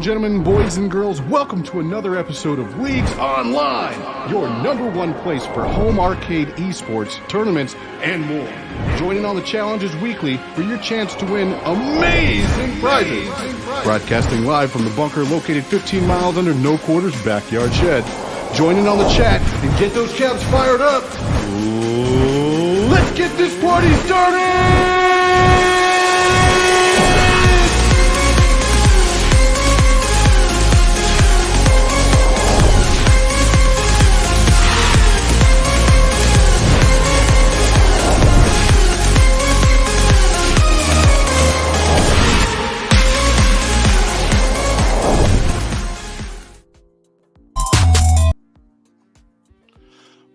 Gentlemen, boys and girls, welcome to another episode of Leagues Online, your number one place for home arcade esports, tournaments, and more. Joining on the challenges weekly for your chance to win amazing prizes. Broadcasting live from the bunker located 15 miles under No Quarters Backyard Shed. Joining on the chat and get those caps fired up. Let's get this party started!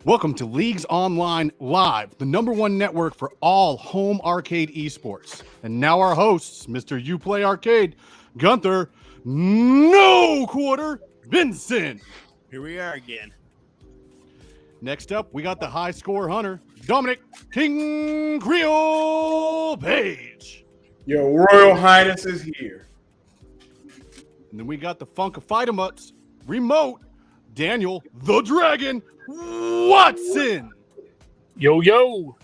Welcome to Leagues Online Live, the number one network for all home arcade esports. And now our hosts, Mr. You Play Arcade, Gunther, No Quarter, Vincent. Here we are again. Next up, we got the high score hunter, Dominic King Creole Page. Your Royal Highness is here. And then we got the Funkafidamuts remote, Daniel the Dragon Watson. Yo, yo.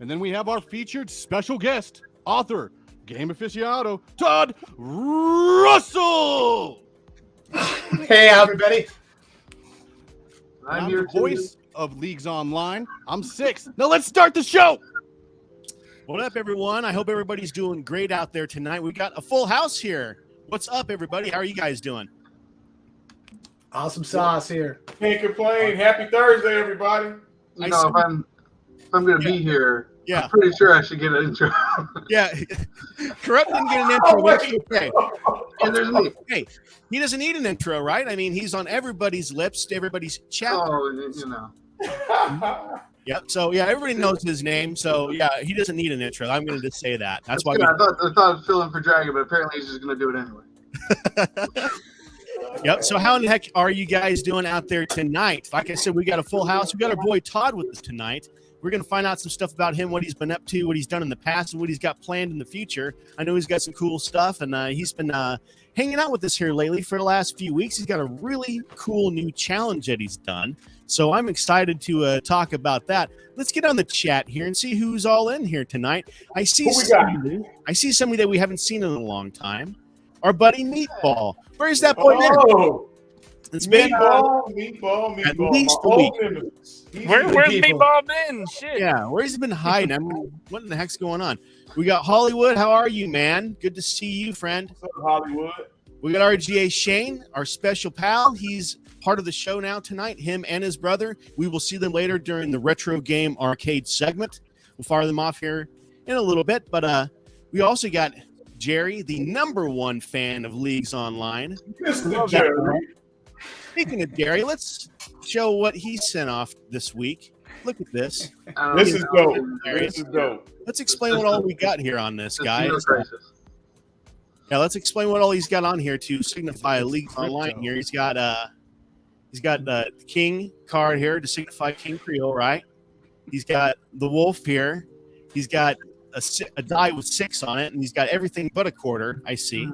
And then we have our featured special guest, author, game aficionado, Todd Russell. Hey, everybody. I'm the voice of Leagues Online. I'm Six. Now let's start the show. What up, everyone? I hope everybody's doing great out there tonight. We've got a full house here. What's up, everybody? How are you guys doing? Awesome sauce here. Can't complain. Happy Thursday, everybody. You know, if I'm going to be here, yeah, I'm pretty sure I should get an intro. Yeah. Corrupt didn't get an intro. That's okay. And there's me. Hey, he doesn't need an intro, right? I mean, he's on everybody's lips, everybody's chat. Oh, you know. Yep. So, yeah, everybody knows his name. So, yeah, he doesn't need an intro. I'm going to just say that. That's why. I thought I'd fill in for Dragon, but apparently he's just going to do it anyway. Yep. So how in the heck are you guys doing out there tonight? Like I said, we got a full house. We got our boy Todd with us tonight. We're going to find out some stuff about him, what he's been up to, what he's done in the past, and what he's got planned in the future. I know he's got some cool stuff, and he's been hanging out with us here lately for the last few weeks. He's got a really cool new challenge that he's done. So I'm excited to talk about that. Let's get on the chat here and see who's all in here tonight. I see somebody that we haven't seen in a long time. Our buddy Meatball. Where's that boy Oh, it's been Meatball. At least a week. Where's Meatball been? Shit. Yeah, where's he been hiding? I mean, what in the heck's going on? We got Hollywood. How are you, man? Good to see you, friend. What's up, Hollywood? We got RGA Shane, our special pal. He's part of the show now tonight, him and his brother. We will see them later during the Retro Game Arcade segment. We'll fire them off here in a little bit, but we also got Jerry, the number one fan of Leagues Online. Mr. Jerry. Speaking of Jerry, let's show what he sent off this week. Look at this. This is dope. This is dope. Let's explain what all we got here on this, guys. Casino Crisis. Yeah, let's explain what all he's got on here to signify a league online here. He's got the King card here to signify King Creole, right? He's got the Wolf here. He's got a die with 6 on it, and he's got everything but a quarter, I see.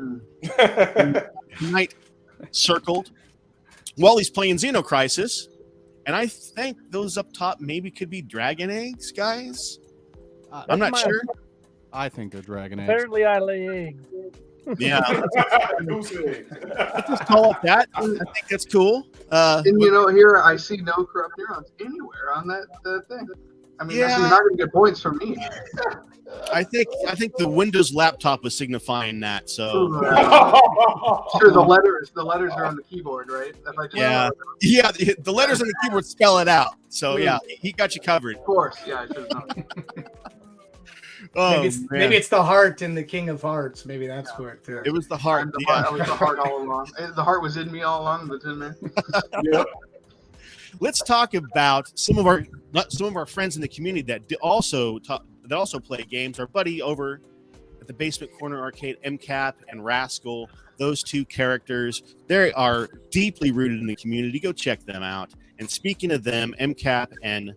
Knight circled while he's playing Xenocrisis. And I think those up top maybe could be dragon eggs, guys. I'm not sure. I think they're dragon eggs. Apparently, I lay eggs. Yeah, Goose eggs. let's just call it that. I think that's cool. And here I see no corrupt neurons anywhere on that thing. I mean, Yeah. you're not going to get points from me. I think the Windows laptop was signifying that. So Sure, the letters are on the keyboard, right? If I just yeah, the letters on the keyboard spell it out. So yeah, he got you covered. Of course, yeah, I should have known. Oh, Maybe it's the heart in the King of Hearts. Maybe that's where it too. it was the heart. The Yeah. heart, I was the heart all along. The heart was in me all along, the Tin Man. Yep. Let's talk about some of our friends in the community that also play games. Our buddy over at the Basement Corner Arcade, MCAP and Rascal. Those two characters, they are deeply rooted in the community. Go check them out. And speaking of them, MCAP and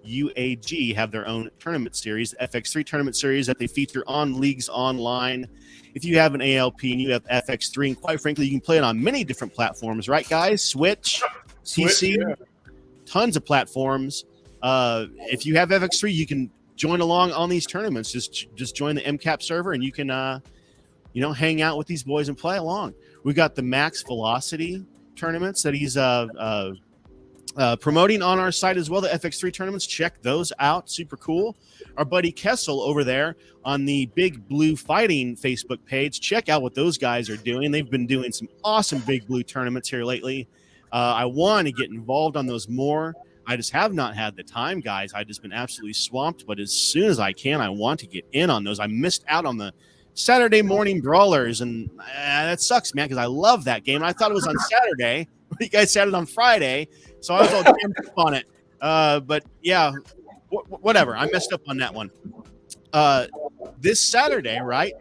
UAG have their own tournament series, the FX3 tournament series that they feature on Leagues Online. If you have an ALP and you have FX3, and quite frankly, you can play it on many different platforms, right, guys? Switch, PC, yeah. tons of platforms. If you have FX3, you can join along on these tournaments. Just join the MCAP server, and you can hang out with these boys and play along. We got the Max Velocity tournaments that he's promoting on our site as well. The FX3 tournaments, check those out. Super cool. Our buddy Kessel over there on the Big Blue Fighting Facebook page. Check out what those guys are doing. They've been doing some awesome Big Blue tournaments here lately. I want to get involved on those more. I just have not had the time, guys. I've just been absolutely swamped. But as soon as I can, I want to get in on those. I missed out on the Saturday morning brawlers, and that sucks, man, because I love that game. I thought it was on Saturday. You guys said it on Friday, so I was all jammed up on it. But yeah, whatever. I messed up on that one. This Saturday, right?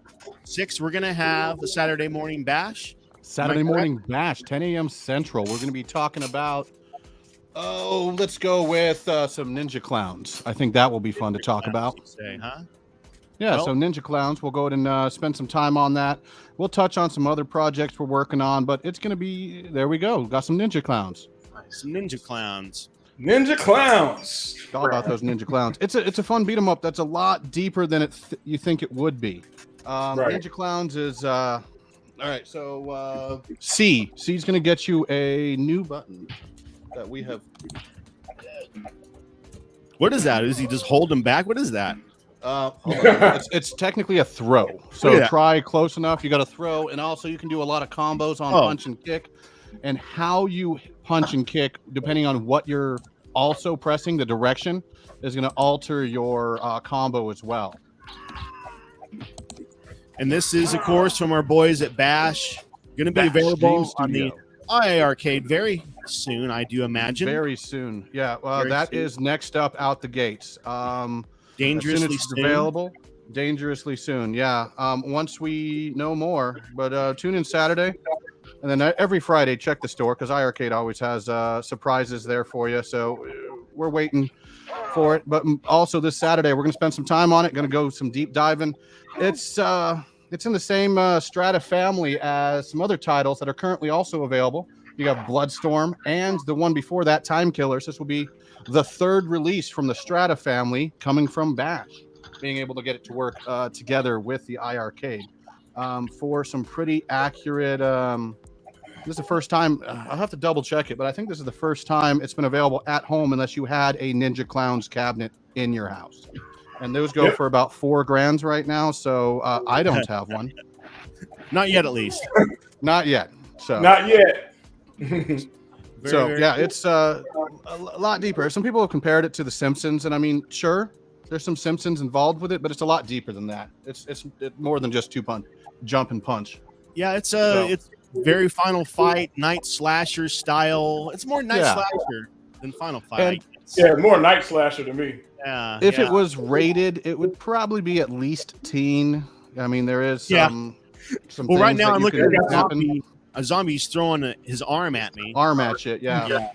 6, we're gonna have the Saturday morning bash. Saturday morning bash, 10 a.m. Central. We're going to be talking about, let's go with some Ninja Clowns. I think that will be fun to talk about. Say, huh? Yeah, Well- so Ninja Clowns, we'll go ahead and spend some time on that. We'll touch on some other projects we're working on, but it's going to be, there we go. Got some Ninja Clowns. Some Ninja Clowns. Ninja Clowns. All about those Ninja Clowns. It's a fun beat 'em up that's a lot deeper than you think it would be. Right. Ninja Clowns is all right. So C's going to get you a new button that we have. What is that? Is he just holding back? What is that? It's technically a throw. So Look at that. try close enough. You got to throw, and also you can do a lot of combos on punch and kick, and how you punch and kick, depending on what you're also pressing, the direction is going to alter your combo as well. And this is, of course, from our boys at Bash. Going to be available Game on the Studio. IA Arcade very soon, I do imagine. Very soon. Yeah, Very that soon. is next up out the gates. As soon Dangerously as it's soon. available, dangerously soon. Yeah. Once we know more, but tune in Saturday, and then every Friday check the store because iArcade always has surprises there for you. So we're waiting for it. But also this Saturday, we're going to spend some time on it. Going to go some deep diving. It's in the same Strata family as some other titles that are currently also available. You got Bloodstorm and the one before that, Time Killers. This will be the third release from the Strata family coming from Bash, being able to get it to work together with the iArcade for some pretty accurate. This is the first time. I'll have to double check it, but I think this is the first time it's been available at home unless you had a Ninja Clowns cabinet in your house. And those go for about $4,000 right now. So I don't have one. Not yet, at least. Not yet. So Not yet. yeah, it's a lot deeper. Some people have compared it to The Simpsons, and I mean, sure, there's some Simpsons involved with it, but it's a lot deeper than that. It's more than just jump and punch. Yeah, it's very Final Fight, Night Slasher style. It's more Night Slasher than Final Fight. Yeah, more night slasher to me. Yeah. If it was rated, it would probably be at least teen. I mean, there is some. Well, right things now that I'm you looking can at happen. a zombie's throwing his arm at me. Arm at you, yeah.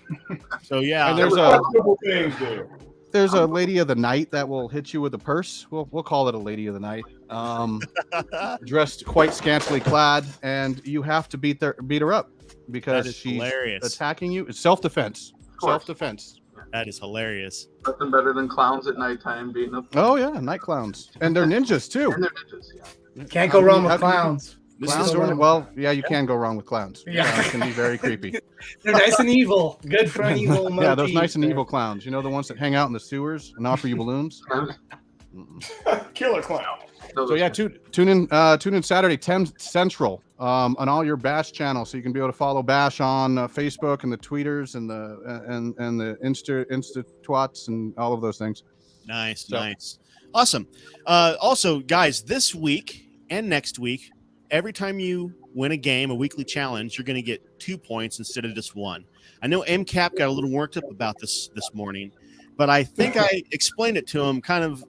So yeah, And There's a couple things there. there's a lady of the night that will hit you with a purse. We'll call it a lady of the night. Dressed quite scantily clad, and you have to beat her up because she's hilarious. attacking you. It's self-defense. Self-defense. That is hilarious. Nothing better than clowns at nighttime beating up. Oh yeah, night clowns, and they're ninjas too. And they're ninjas, yeah. Can't go wrong with clowns. Clowns are, well, yeah, you can go wrong with clowns. Yeah. Clowns can be very creepy. They're nice and evil. Good for an evil monkey. Yeah, those nice and evil clowns. You know, the ones that hang out in the sewers and offer you balloons. Killer clown. So yeah, tune in Saturday 10 Central on all your Bash channels, so you can be able to follow Bash on Facebook and the tweeters and the Insta twats and all of those things. Nice, nice, awesome. Also, guys, this week and next week, every time you win a game, a weekly challenge, you're going to get 2 points instead of just 1. I know MCAP got a little worked up about this morning, but I think I explained it to him kind of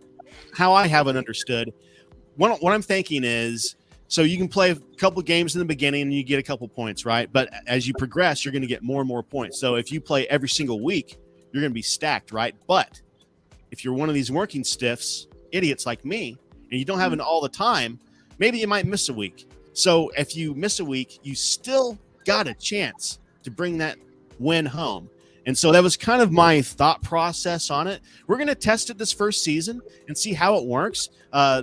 how I haven't understood. What I'm thinking is, so you can play a couple of games in the beginning and you get a couple points, right? But as you progress, you're going to get more and more points. So if you play every single week, you're going to be stacked, right? But if you're one of these working stiffs, idiots like me, and you don't have it all the time, maybe you might miss a week. So if you miss a week, you still got a chance to bring that win home. And so that was kind of my thought process on it. We're going to test it this first season and see how it works.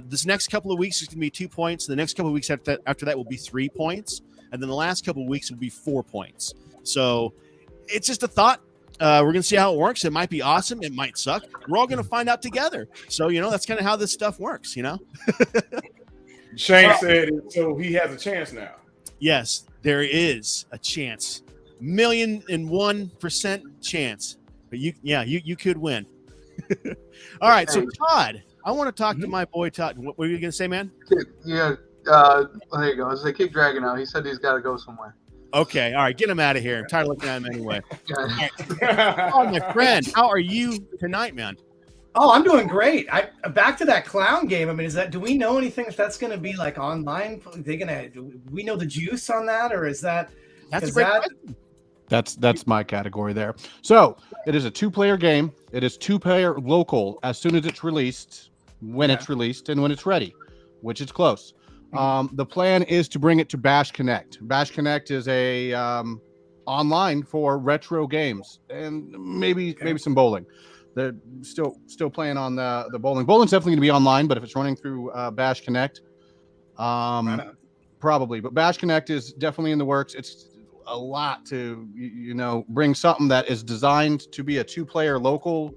This next couple of weeks is going to be 2 points. The next couple of weeks after that will be 3 points. And then the last couple of weeks will be 4 points. So it's just a thought. We're going to see how it works. It might be awesome. It might suck. We're all going to find out together. So, that's kind of how this stuff works, Shane said it, so he has a chance now. Yes, there is a chance. 1,001% chance. But you could win. All right, so Todd, I want to talk to my boy Todd. What were you going to say, man? Yeah, there you go. As they keep dragging out, he said he's got to go somewhere. Okay, all right, get him out of here. I'm tired of looking at him anyway. Yeah. Oh, my friend, how are you tonight, man? Oh, I'm doing great. Back to that clown game. I mean, do we know anything if that's going to be like online? Do we know the juice on that, or is that? That's a great question. That's my category there. So it is a 2-player game. It is 2-player local as soon as it's released, when it's released, and when it's ready, which is close. The plan is to bring it to Bash Connect. Bash Connect is a online for retro games and maybe some bowling. They're still playing on the bowling. Bowling's definitely going to be online, but if it's running through Bash Connect, probably. But Bash Connect is definitely in the works. It's a lot to bring something that is designed to be a 2-player local,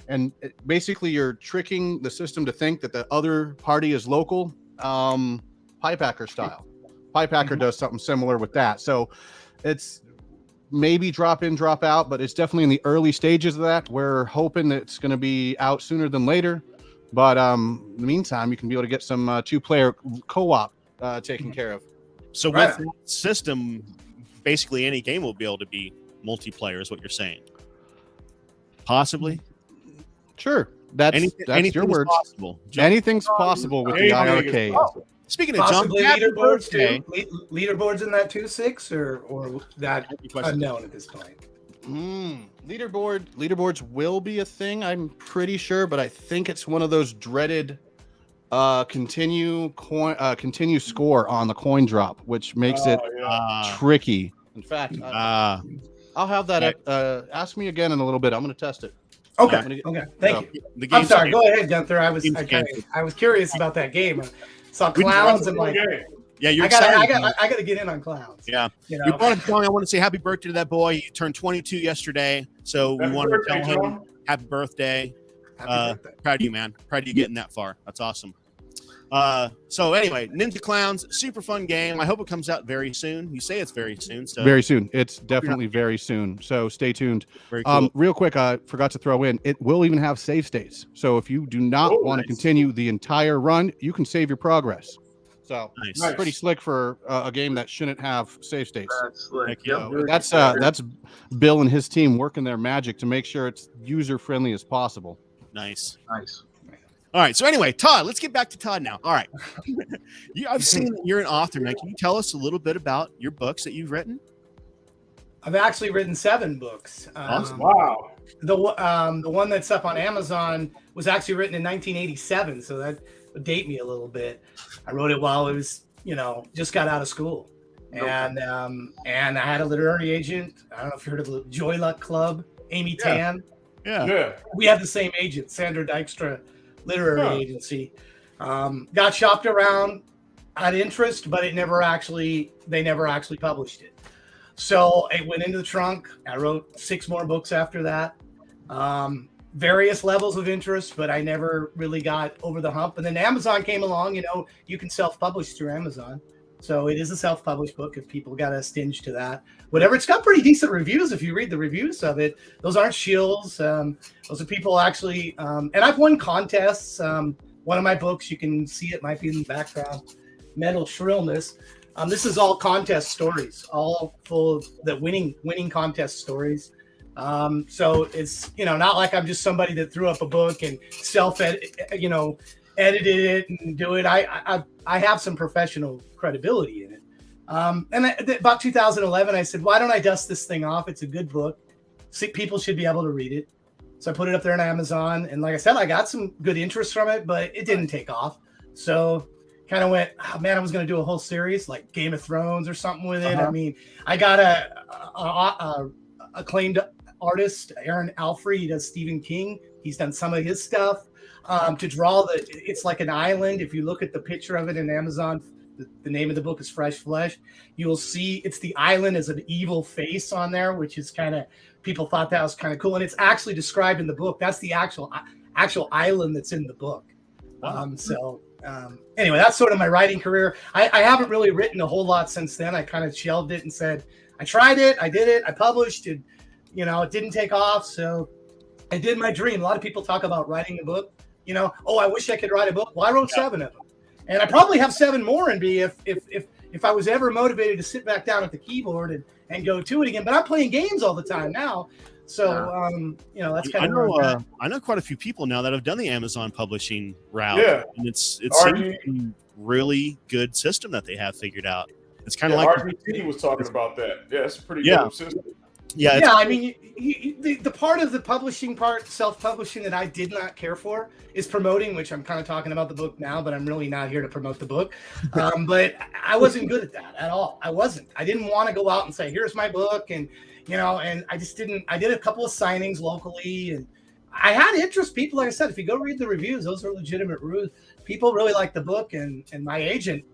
and basically you're tricking the system to think that the other party is local, pipe hacker style. Pipe hacker does something similar with that. So it's maybe drop in, drop out, but it's definitely in the early stages of that. We're hoping that it's going to be out sooner than later. But in the meantime, you can be able to get some 2-player co-op taken care of. So with that system, basically any game will be able to be multiplayer is what you're saying. Possibly? Sure. That's your words. Possible. Anything's possible with the IRK. Speaking of possibly John, leaderboards too. Leaderboards in that 2-6 or that unknown at this point. Leaderboards will be a thing, I'm pretty sure, but I think it's one of those dreaded continue score on the coin drop, which makes it tricky. In fact, I'll have that. Ask me again in a little bit. I'm going to test it. Okay. Thank you. I'm sorry. Go ahead, Gunther. I was curious about that game. I saw clowns and like. Yeah, you're I got to get in on clowns. Yeah. You brought him along. I want to say happy birthday to that boy. He turned 22 yesterday, so we want to tell him happy birthday. Proud of you, man. Proud of you getting that far. That's awesome. So anyway, Ninja Clowns, super fun game. I hope it comes out very soon. You say it's very soon. So very soon. It's definitely very soon. So stay tuned. Very cool. Real quick, I forgot to throw in, it will even have save states. So if you do not want to continue the entire run, you can save your progress. So Nice. Nice. pretty slick for a game that shouldn't have save states. That's like, Heck yeah. So that's Bill and his team working their magic to make sure it's user friendly as possible. Nice. nice. All right. So anyway, Todd, let's get back to Todd now. All right. I've seen that you're an author, man. Can you tell us a little bit about your books that you've written? I've actually written 7 books. Awesome. Wow. The one that's up on Amazon was actually written in 1987, so that would date me a little bit. I wrote it while I was, just got out of school, and I had a literary agent. I don't know if you heard of the Joy Luck Club, Amy Tan. Yeah. Yeah. We had the same agent, Sandra Dykstra Literary Agency. Got shopped around, had interest, but they never actually published it. So it went into the trunk. I wrote 6 more books after that. Various levels of interest, but I never really got over the hump. And then Amazon came along. You can self-publish through Amazon. So it is a self-published book if people got a stinge to that. Whatever, it's got pretty decent reviews if you read the reviews of it. Those aren't shills. Those are people actually, and I've won contests. One of my books, you can see it, might be in the background, Metal Shrillness. This is all contest stories, all full of the winning contest stories. So it's, not like I'm just somebody that threw up a book and edited it and do it. I have some professional credibility in it. About 2011, I said, why don't I dust this thing off? It's a good book. People should be able to read it. So I put it up there on Amazon. And like I said, I got some good interest from it, but it didn't take off. So kind of went, oh, man, I was going to do a whole series like Game of Thrones or something with it. I mean, I got a acclaimed artist, Aaron Alfrey. He does Stephen King. He's done some of his stuff. To draw it's like an island. If you look at the picture of it in Amazon, the name of the book is Fresh Flesh. You will see it's the island as an evil face on there, which is people thought that was kind of cool. And it's actually described in the book. That's the actual island that's in the book. Wow. Anyway, that's sort of my writing career. I haven't really written a whole lot since then. I kind of shelved it and said, I tried it, I did it, I published it. It didn't take off. So I did my dream. A lot of people talk about writing a book. I wish I could write a book. Well, I wrote 7 of them, and I probably have 7 more in me if I was ever motivated to sit back down at the keyboard and go to it again. But I'm playing games all the time now, so that's kind of. I know quite a few people now that have done the Amazon publishing route, and it's a really good system that they have figured out. It's kind of like RGT was talking about that. Yeah, it's a pretty good system. Yeah, I mean, the part of the publishing part, self-publishing, that I did not care for is promoting, which I'm kind of talking about the book now, but I'm really not here to promote the book. But I wasn't good at that at all. I wasn't. I didn't want to go out and say, here's my book. And, and I just didn't. I did a couple of signings locally, and I had interest. People, like I said, if you go read the reviews, those are legitimate reviews. People really like the book, and my agent,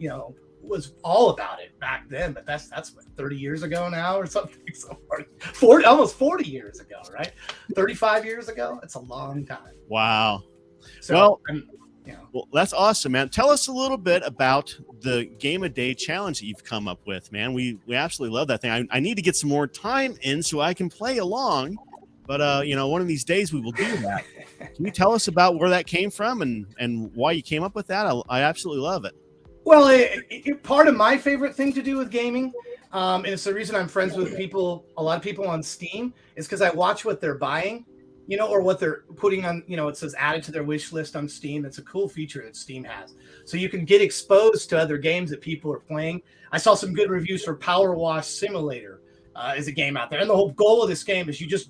was all about it back then, but that's what, 30 years ago now or something. So 40, almost 40 years ago, right? 35 years ago. It's a long time. Wow. So, well, that's awesome, man. Tell us a little bit about the Game a Day challenge that you've come up with, man. We absolutely love that thing. I need to get some more time in so I can play along, but one of these days we will do that. Can you tell us about where that came from and why you came up with that? I absolutely love it. Well, part of my favorite thing to do with gaming, and it's the reason I'm friends with a lot of people on Steam, is because I watch what they're buying, or what they're putting on, it says added to their wish list on Steam. It's a cool feature that Steam has. So you can get exposed to other games that people are playing. I saw some good reviews for Power Wash Simulator is a game out there. And the whole goal of this game is you just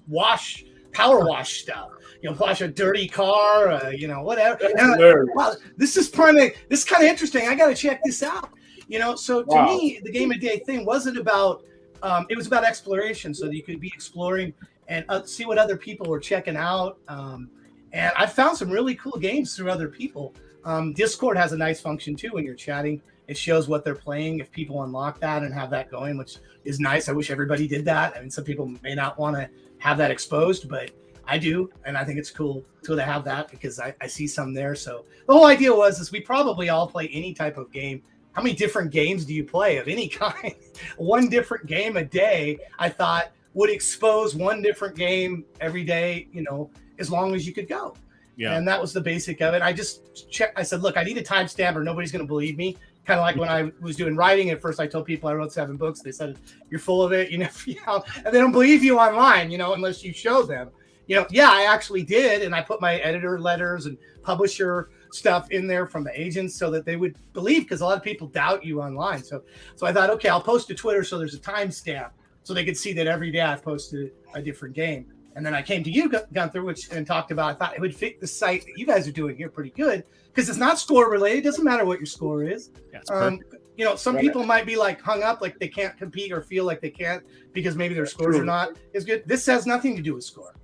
power wash stuff. Wash a dirty car, whatever. Wow, this is kind of interesting. I got to check this out. So to me, the Game a Day thing wasn't about. It was about exploration, so that you could be exploring and see what other people were checking out. And I found some really cool games through other people. Discord has a nice function too when you're chatting. It shows what they're playing if people unlock that and have that going, which is nice. I wish everybody did that. I mean, some people may not want to have that exposed, but I do, and I think it's cool to have that because I see some there. So the whole idea is we probably all play any type of game. How many different games do you play of any kind? One different game a day, I thought, would expose one different game every day, as long as you could go. Yeah. And that was the basic of it. I just checked. I said, look, I need a timestamp or nobody's going to believe me. Kind of like when I was doing writing at first, I told people I wrote 7 books. They said, you're full of it, and they don't believe you online, unless you show them, yeah, I actually did. And I put my editor letters and publisher stuff in there from the agents so that they would believe, because a lot of people doubt you online. So I thought, okay, I'll post to Twitter so there's a timestamp so they could see that every day I've posted a different game. And then I came to you, Gunther, and talked about, I thought it would fit the site that you guys are doing here pretty good, because it's not score related. It doesn't matter what your score is. Some people might be like hung up, like they can't compete or feel like they can't because maybe their scores are not as good. This has nothing to do with score.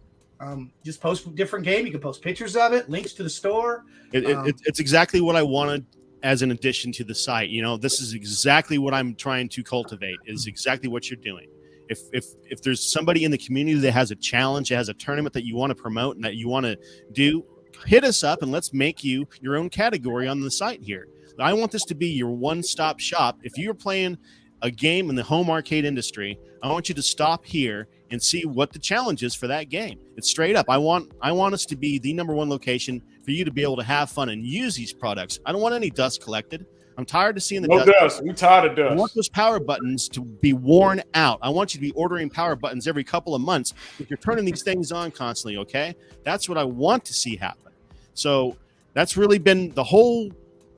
Just post a different game. You can post pictures of it, links to the store. It's exactly what I wanted as an addition to the site. This is exactly what I'm trying to cultivate, is exactly what you're doing. If there's somebody in the community that has a challenge, that has a tournament that you want to promote and that you want to do, hit us up and let's make you your own category on the site here. I want this to be your one-stop shop. If you're playing a game in the home arcade industry, I want you to stop here and see what the challenge is for that game. It's straight up. I want us to be the #1 location for you to be able to have fun and use these products. I don't want any dust collected. I'm tired of seeing the dust. We tired of dust. I want those power buttons to be worn out. I want you to be ordering power buttons every couple of months if you're turning these things on constantly, okay? That's what I want to see happen. So that's really been the whole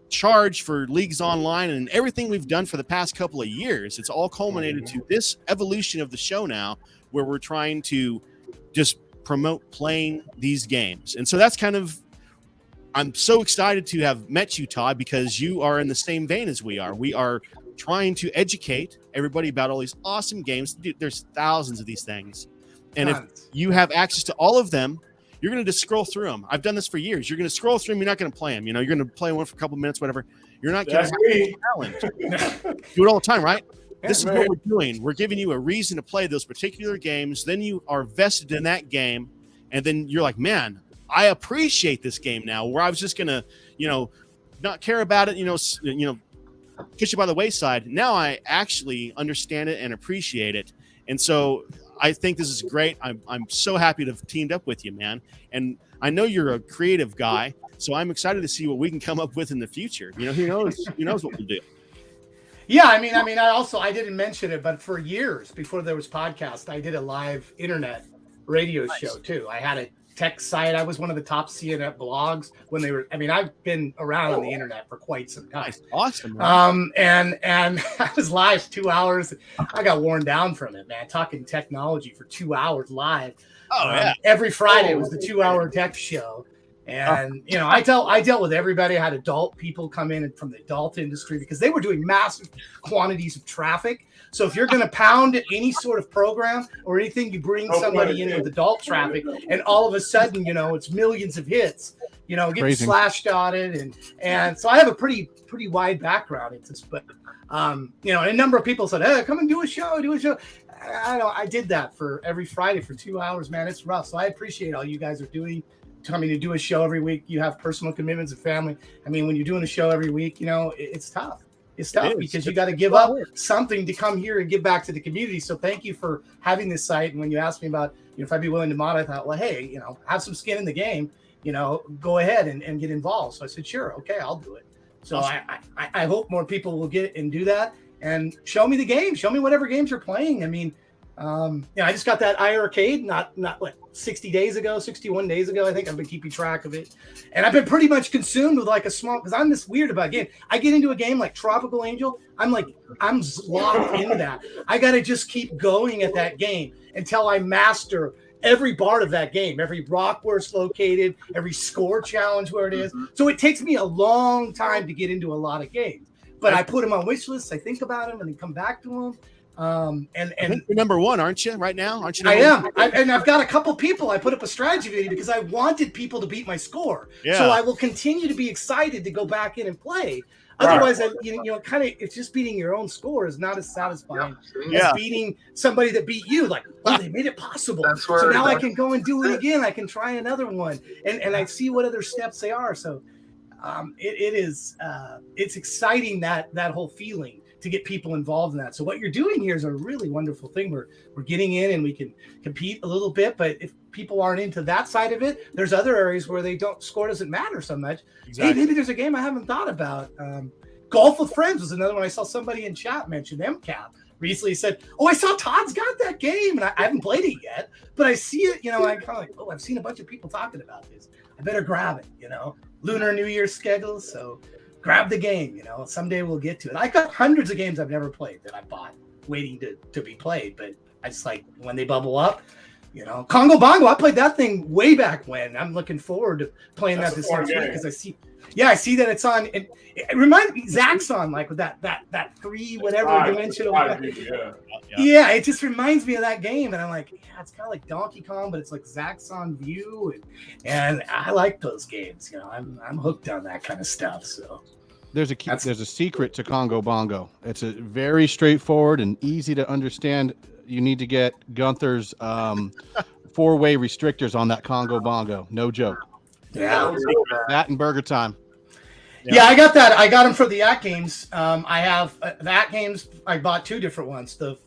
charge for Leagues Online and everything we've done for the past couple of years. It's all culminated to this evolution of the show now, where we're trying to just promote playing these games. And so that's kind of, I'm so excited to have met you, Todd, because you are in the same vein as we are. We are trying to educate everybody about all these awesome games. Dude, there's thousands of these things. And if you have access to all of them, you're going to just scroll through them. I've done this for years. You're going to scroll through them. You're not going to play them. You're going to play one for a couple of minutes, whatever. You're not going to have a challenge. Do it all the time, right? This is what we're doing. We're giving you a reason to play those particular games. Then you are vested in that game. And then you're like, man, I appreciate this game now, where I was just going to, not care about it, push it by the wayside. Now I actually understand it and appreciate it. And so I think this is great. I'm so happy to have teamed up with you, man. And I know you're a creative guy, so I'm excited to see what we can come up with in the future. Who knows what we'll do. Yeah, I mean, I didn't mention it, but for years before there was podcast, I did a live internet radio show too. I had a tech site. I was one of the top CNN blogs when they were. I've been around on the internet for quite some time. Awesome. Right? And I was live 2 hours. I got worn down from it, man. Talking technology for 2 hours live. Oh yeah. Every Friday was the 2-hour tech show. And I dealt with everybody. I had adult people come in from the adult industry because they were doing massive quantities of traffic. So if you're going to pound any sort of program or anything, you bring somebody in with adult traffic, and all of a sudden, it's millions of hits. Get slashed on it, and so I have a pretty wide background in this. But and a number of people said, "Hey, come and do a show." I did that for every Friday for 2 hours, man. It's rough. So I appreciate all you guys are doing. Coming to do a show every week. You have personal commitments and family. When you're doing a show every week, it's tough. It's tough because you got to give up something to come here and give back to the community. So thank you for having this site. And when you asked me about, if I'd be willing to mod, I thought, well, hey, have some skin in the game, go ahead and get involved. So I said, sure. Okay, I'll do it. So I hope more people will get and do that and show me the game. Show me whatever games you're playing. I just got that iArcade, not like 61 days ago. I think I've been keeping track of it. And I've been pretty much consumed with like a small, because I'm this weird about game. I get into a game like Tropical Angel. I'm locked into that. I got to just keep going at that game until I master every part of that game, every rock where it's located, every score challenge where it is. So it takes me a long time to get into a lot of games, but I put them on wish lists. I think about them and then come back to them. And you're #1, aren't you? Right now, aren't you? I am. And I've got a couple people. I put up a strategy video because I wanted people to beat my score. Yeah. So I will continue to be excited to go back in and play. Otherwise, it's just beating your own score is not as satisfying as beating somebody that beat you. Like, they made it possible. So now I can go and do it again. I can try another one, and I see what other steps they are. So it's exciting that whole feeling to get people involved in that. So what you're doing here is a really wonderful thing. We're getting in and we can compete a little bit, but if people aren't into that side of it, there's other areas where score doesn't matter so much. Exactly. Hey, maybe there's a game I haven't thought about. Golf with Friends was another one. I saw somebody in chat mention MCAP. Recently said, "Oh, I saw Todd's got that game, and I haven't played it yet, but I see it. I'm kind of like, oh, I've seen a bunch of people talking about this. I better grab it. Lunar New Year schedule, so grab the game. Someday we'll get to it. I got hundreds of games I've never played that I bought, waiting to be played. But I just like when they bubble up. Congo Bongo. I played that thing way back when. I'm looking forward to playing that this next week because I see that it's on. It reminds me, Zach's on like with that 3 whatever dimensional. Yeah, it just reminds me of that game, and I'm like, yeah, it's kind of like Donkey Kong, but it's like Zach's on view, and I like those games. I'm hooked on that kind of stuff. So there's a secret to Congo Bongo. It's a very straightforward and easy to understand. You need to get Gunther's 4-way restrictors on that Congo Bongo. No joke. Yeah, that and Burger Time. Yeah, I got that. I got them for the At Games. I have the At Games. I bought 2 different ones. For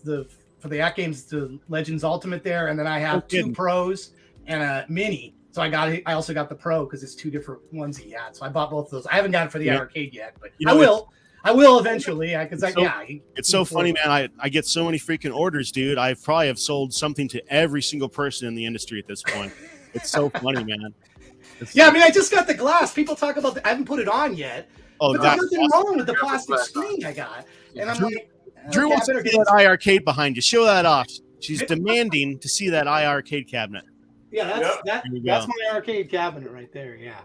the At Games, the Legends Ultimate there, and then I have 2 Pros and a Mini. So I also got the Pro because it's 2 different ones he had. So I bought both of those. I haven't got it for the arcade yet, but I will. I will eventually. It's so funny, man. I get so many freaking orders, dude. I probably have sold something to every single person in the industry at this point. It's so funny, man. I just got the glass. People talk about I haven't put it on yet. Oh, but there's nothing wrong with the plastic screen I got. And I'm like, Drew wants to see that iArcade behind you. Show that off. She's demanding to see that iArcade cabinet. Yeah, that's my arcade cabinet right there. Yeah.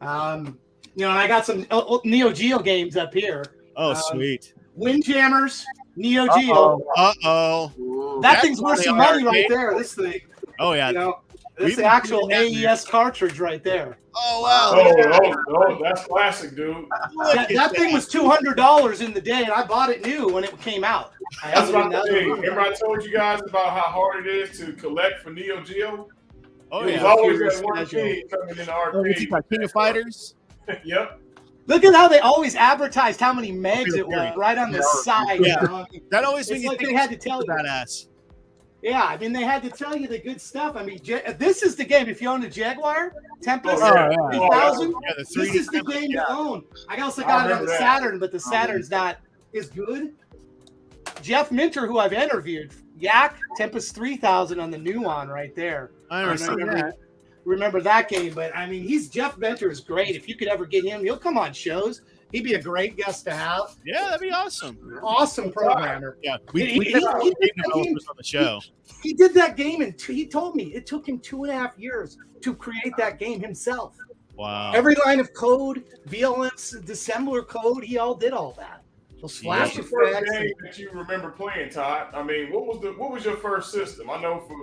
And I got some Neo Geo games up here. Oh, sweet. Windjammers, Neo Geo. Uh-oh. That thing's worth some money right there, this thing. Oh, yeah. This is the actual AES cartridge right there. Oh, wow. Oh, that's classic, dude. That thing was $200 in the day, and I bought it new when it came out. That's what I'm saying. Remember I told you guys about how hard it is to collect for Neo Geo? Oh, There's always that one kid coming in the arcade. King of Fighters? Yep. Look at how they always advertised how many megs it was right on the side. Yeah. That always makes like they had to tell you. Badass. Yeah, they had to tell you the good stuff. This is the game. If you own a Jaguar, Tempest 3000, this is the game to own. I also got it on the Saturn, but the Saturn's not as good. Jeff Minter, who I've interviewed, Yak, Tempest 3000 on the new one right there. I remember that game, but Jeff Minter is great. If you could ever get him, he'll come on shows. He'd be a great guest to have. Yeah, that'd be awesome. Awesome programmer. Yeah, we had game developers on the show. He did that game, and he told me it took him 2.5 years to create that game himself. Wow. Every line of code, VLM's assembler code, he did all that. What's the first game that you remember playing, Todd? What was your first system? I know for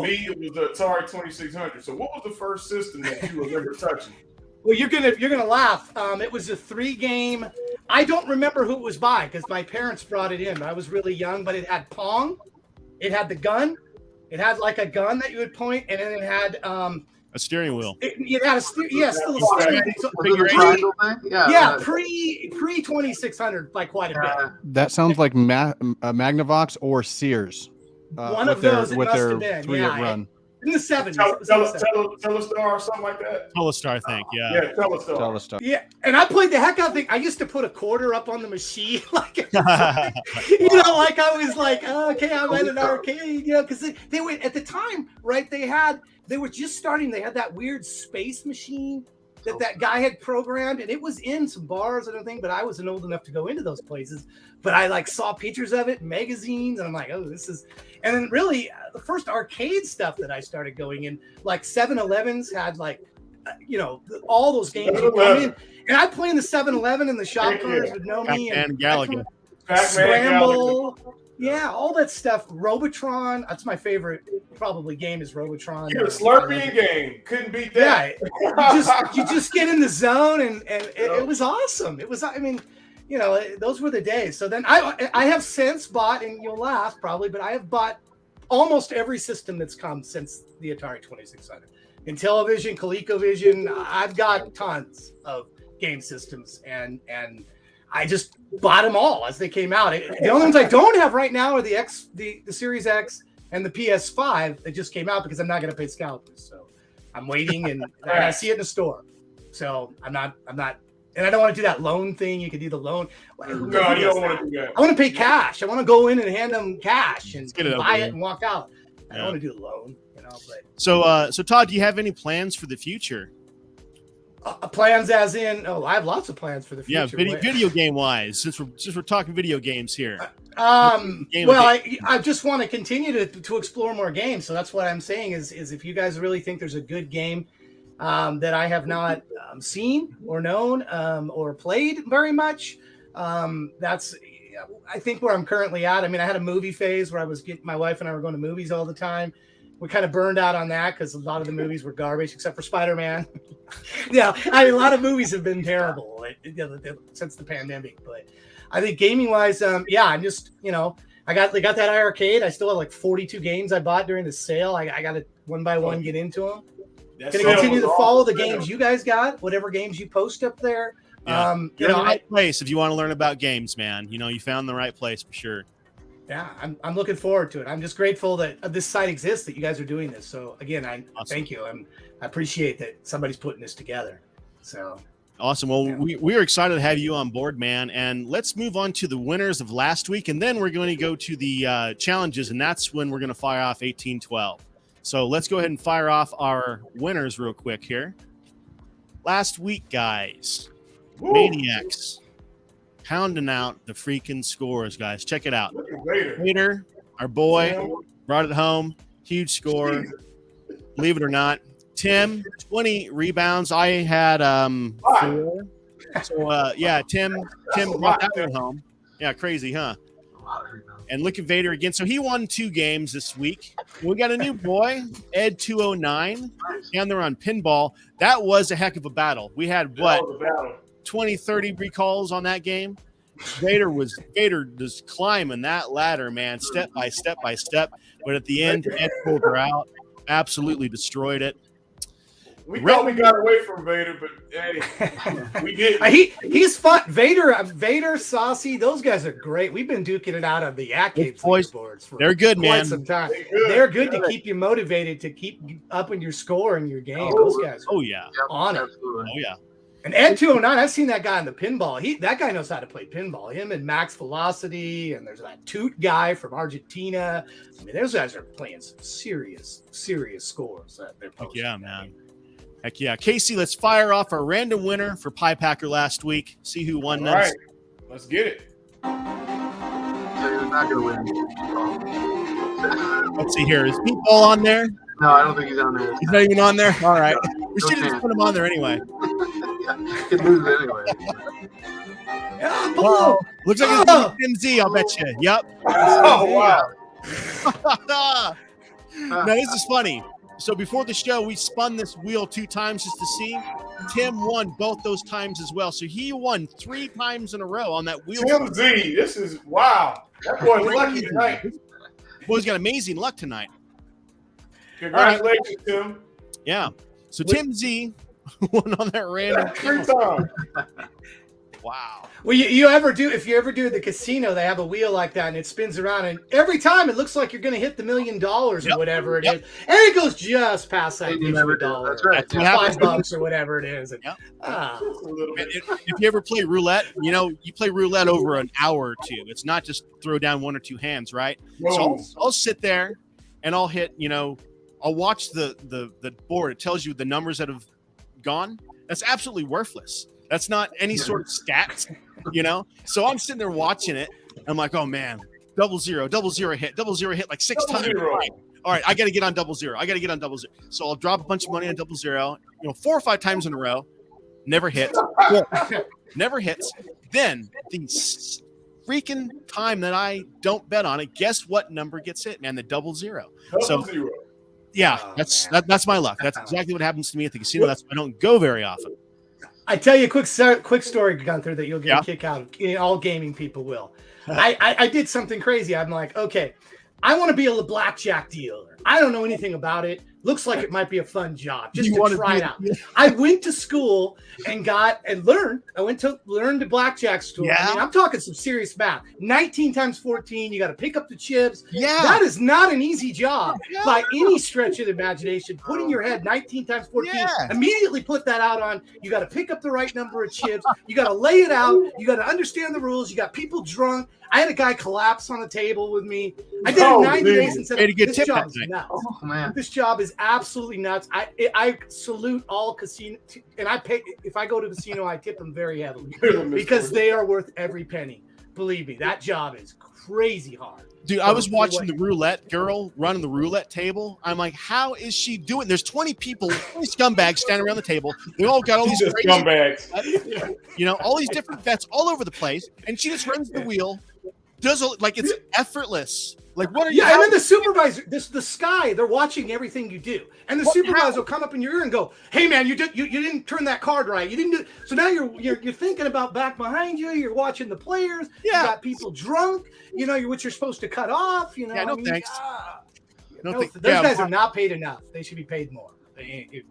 me, it was the Atari 2600. So what was the first system that you remember touching? Well, you're gonna laugh. It was a 3-game. I don't remember who it was by because my parents brought it in. I was really young, but it had Pong. It had the gun. It had like a gun that you would point, and then it had a steering wheel. It had still a steering wheel. Pre 2600 by quite a bit. That sounds like Magnavox or Sears. One of those with their 3-up run. In the 70s. Telestar or something like that? Telestar, I think, yeah. Yeah, Telestar. Yeah, and I played the heck out of it. I used to put a quarter up on the machine. like I was like, okay, I'm at an arcade, because they were, at the time, right, they were just starting. They had that weird space machine that guy had programmed, and it was in some bars and everything, but I wasn't old enough to go into those places. But I saw pictures of it in magazines, and I'm like, oh, this is. And then really, the first arcade stuff that I started going in, like 7-Elevens had all those games would come in, and I'd play in the 7-Eleven, and the shop owners would know me. And Gallagher. Scramble. Yeah, all that stuff. Robotron. That's my favorite probably game is Robotron. You're a Slurpee game. Couldn't beat that. Yeah. you just get in the zone and it was awesome. It was, those were the days. So then I have since bought, and you'll laugh probably, but I have bought almost every system that's come since the Atari 2600. Intellivision, ColecoVision, I've got tons of game systems, and I just bought them all as they came out. The only ones I don't have right now are the Series X and the PS5 that just came out because I'm not going to pay scalpers. So I'm waiting and I gotta see it in the store. So I'm not, and I don't want to do that loan thing. You can do the loan. No, you don't want to do that. I want to pay cash. I want to go in and hand them cash and buy it over. and walk out. I don't want to do the loan, but. So Todd, do you have any plans for the future? Plans as in, I have lots of plans for the future. Yeah, video game wise, since we're talking video games here. I just want to continue to explore more games. So that's what I'm saying is if you guys really think there's a good game that I have not seen or known or played very much, that's I think where I'm currently at. I mean, I had a movie phase where my wife and I were going to movies all the time. We kind of burned out on that because a lot of the movies were garbage, except for Spider-Man. Yeah, a lot of movies have been terrible since the pandemic. But I think gaming-wise, I'm just, I got that arcade. I still have like 42 games I bought during the sale. I got to one by one get into them. Going to continue to follow the games you guys got, whatever games you post up there. Yeah. You're in the right place if you want to learn about games, man. You found the right place for sure. Yeah, I'm looking forward to it. I'm just grateful that this site exists, that you guys are doing this. So again, thank you. I appreciate that somebody's putting this together. So awesome. Well, we are excited to have you on board, man. And let's move on to the winners of last week, and then we're going to go to the challenges, and that's when we're going to fire off 1812. So let's go ahead and fire off our winners real quick here. Last week, guys, Woo. Maniacs. Pounding out the freaking scores, guys. Check it out. Vader, our boy, brought it home. Huge score. Believe it or not. Tim, 20 rebounds. I had 4. So Tim brought that one home. Yeah, crazy, huh? And look at Vader again. So he won 2 games this week. We got a new boy, Ed 209, down there on pinball. That was a heck of a battle. We had 20, 30 recalls on that game. Vader was climbing that ladder, man, step by step by step. But at the end, Ed pulled her out, absolutely destroyed it. We thought we got away from Vader, but hey, we didn't. He's fun. Vader, Saucy, those guys are great. We've been duking it out on the arcade boards for they're good, quite man. some time. They're good to keep you motivated, to keep upping your score in your game. Those guys are on it. Absolutely. Oh, yeah. And Ed 209, I've seen that guy in the pinball. That guy knows how to play pinball. Him and Max Velocity, and there's that Toot guy from Argentina. I mean, those guys are playing some serious scores that they're posting. Yeah, man. Heck yeah. Casey, let's fire off our random winner for Pie Packer last week. See who won All next. right. Let's get it. So you're not going to win. Let's see here. Is Meatball on there? No, I don't think he's on there. He's not even on there? All right. We No should have just chance. put him on there anyway. He could lose anyway. Oh, Looks like it's Tim Z, I'll bet you. Yep. Oh, wow. Now, this is funny. So before the show, we spun this wheel 2 times just to see. Tim won both those times as well. So he won 3 times in a row on that wheel. Tim Z, this is wow. That boy lucky tonight. Boy's got amazing luck tonight. Congratulations, Tim. Yeah. So Tim Z won on that random. 3 times. Wow. Well, if you ever do the casino, they have a wheel like that, and it spins around, and every time it looks like you're going to hit the $1 million or whatever it is, and it goes just past that. You never do. That's right. $5 or whatever it is. And, If you ever play roulette, you play roulette over an hour or 2. It's not just throw down 1 or 2 hands, right? Whoa. So I'll sit there and I'll hit, I'll watch the board. It tells you the numbers that have gone. That's absolutely worthless. That's not any sort of stats, So I'm sitting there watching it. I'm like, oh man, 0-0 hit like 6 times. All right, I got to get on 0-0. So I'll drop a bunch of money on 0-0, 4 or 5 times in a row. Never hits. Never hits. Then the freaking time that I don't bet on it, guess what number gets hit, man? The 0-0. So yeah, that's my luck. That's exactly what happens to me at the casino. That's why I don't go very often. I tell you a quick story, Gunther, that you'll get a kick out of. All gaming people will. I did something crazy. I'm like, okay, I want to be a blackjack dealer. I don't know anything about it. Looks like it might be a fun job just to try it out. I went to school and learned. I went to learn the blackjack store. Yeah. I mean, I'm talking some serious math. 19 times 14. You got to pick up the chips. Yeah. That is not an easy job by any stretch of the imagination. Put in your head 19 times 14. Yeah. Immediately put that out on. You got to pick up the right number of chips. You got to lay it out. You got to understand the rules. You got people drunk. I had a guy collapse on the table with me. I did it 90 days and said, this job is nuts. Oh, man. This job is absolutely nuts. I salute all casino, and I pay. If I go to a casino, I tip them very heavily because they are worth every penny. Believe me, that job is crazy hard. Dude, I was watching the roulette girl running the roulette table. I'm like, how is she doing? There's 20 people, 20 scumbags standing around the table. They all got all these crazy scumbags. All these different bets all over the place, and she just runs the wheel. Does like it's effortless. Like what are you? Yeah, and then the supervisor, the sky, they're watching everything you do, and the supervisor will come up in your ear and go, "Hey, man, you didn't turn that card right. You didn't do." So now you're thinking about back behind you. You're watching the players. Yeah. You got people drunk. You know what you're supposed to cut off. You know. Yeah, thanks. Those guys are not paid enough. They should be paid more.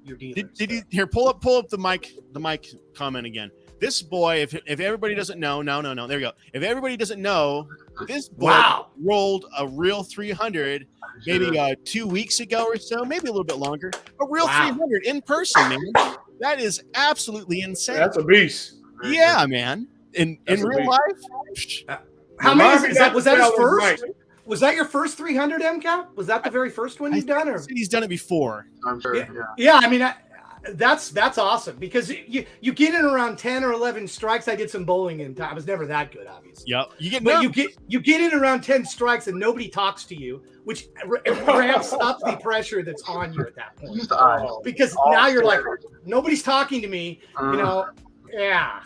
You're dealers. Did you here pull up the mic comment again? This boy, if everybody doesn't know, no, there we go. If everybody doesn't know, this boy rolled a real 300 maybe 2 weeks ago or so, maybe a little bit longer. A real 300 in person, man. That is absolutely insane. That's a beast. Yeah, man. In real life. How many is that? Was that his first? Was that your first 300 MCAP? Was that the very first one you've done? Or he's done it before. I'm sure. Yeah. I mean, that's awesome because you get in around 10 or 11 strikes. I did some bowling in time. I was never that good, obviously. Yep. You get in around 10 strikes and nobody talks to you, which ramps up the pressure that's on you at that point. Because now you're like, nobody's talking to me. Yeah.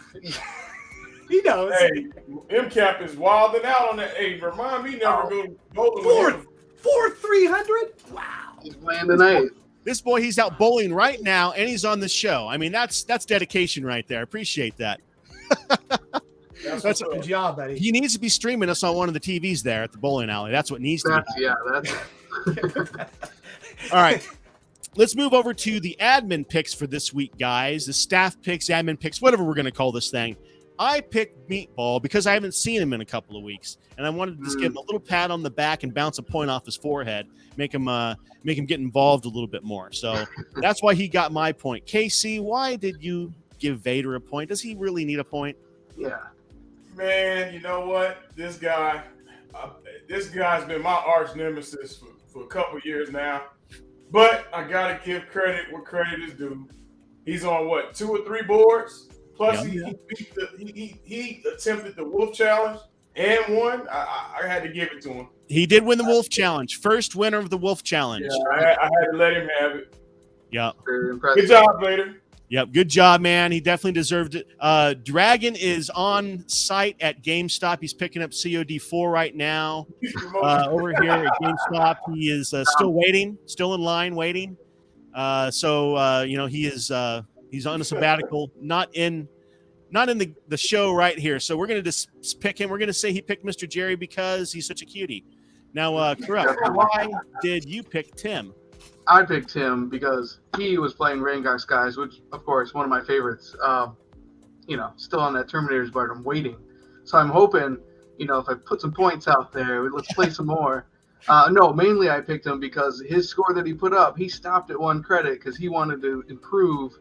He knows. Hey, MCAP is wilding out on that. Hey, remind me never go bowling. Four 300? Wow. He's playing tonight. This boy, he's out bowling right now, and he's on the show. I mean, that's dedication right there. Appreciate that. That's a good job, buddy. He needs to be streaming us on one of the TVs there at the bowling alley. That's what needs to be. That's All right. Let's move over to the admin picks for this week, guys. The staff picks, admin picks, whatever we're going to call this thing. I picked Meatball because I haven't seen him in a couple of weeks, and I wanted to just give him a little pat on the back and bounce a point off his forehead, make him get involved a little bit more. So that's why he got my point. KC, why did you give Vader a point? Does he really need a point? Yeah. Man, you know what? This guy's been my arch nemesis for a couple years now. But I gotta give credit where credit is due. He's on what, 2 or 3 boards? Plus, he attempted the Wolf Challenge and won. I had to give it to him. He did win the Wolf Challenge. First winner of the Wolf Challenge. Yeah, I had to let him have it. Yeah. Very impressive. Good job, Vader. Yep, good job, man. He definitely deserved it. Dragon is on site at GameStop. He's picking up COD4 right now. Over here at GameStop, he is still waiting, still in line waiting. He is he's on a sabbatical, not in the show right here. So we're gonna just pick him. We're gonna say he picked Mr. Jerry because he's such a cutie. Now, correct. Why did you pick Tim? I picked him because he was playing Rengar Skies, which, of course, one of my favorites. Still on that Terminator's board. I'm waiting. So I'm hoping, if I put some points out there, let's play some more. No, mainly I picked him because his score that he put up, he stopped at 1 credit because he wanted to improve,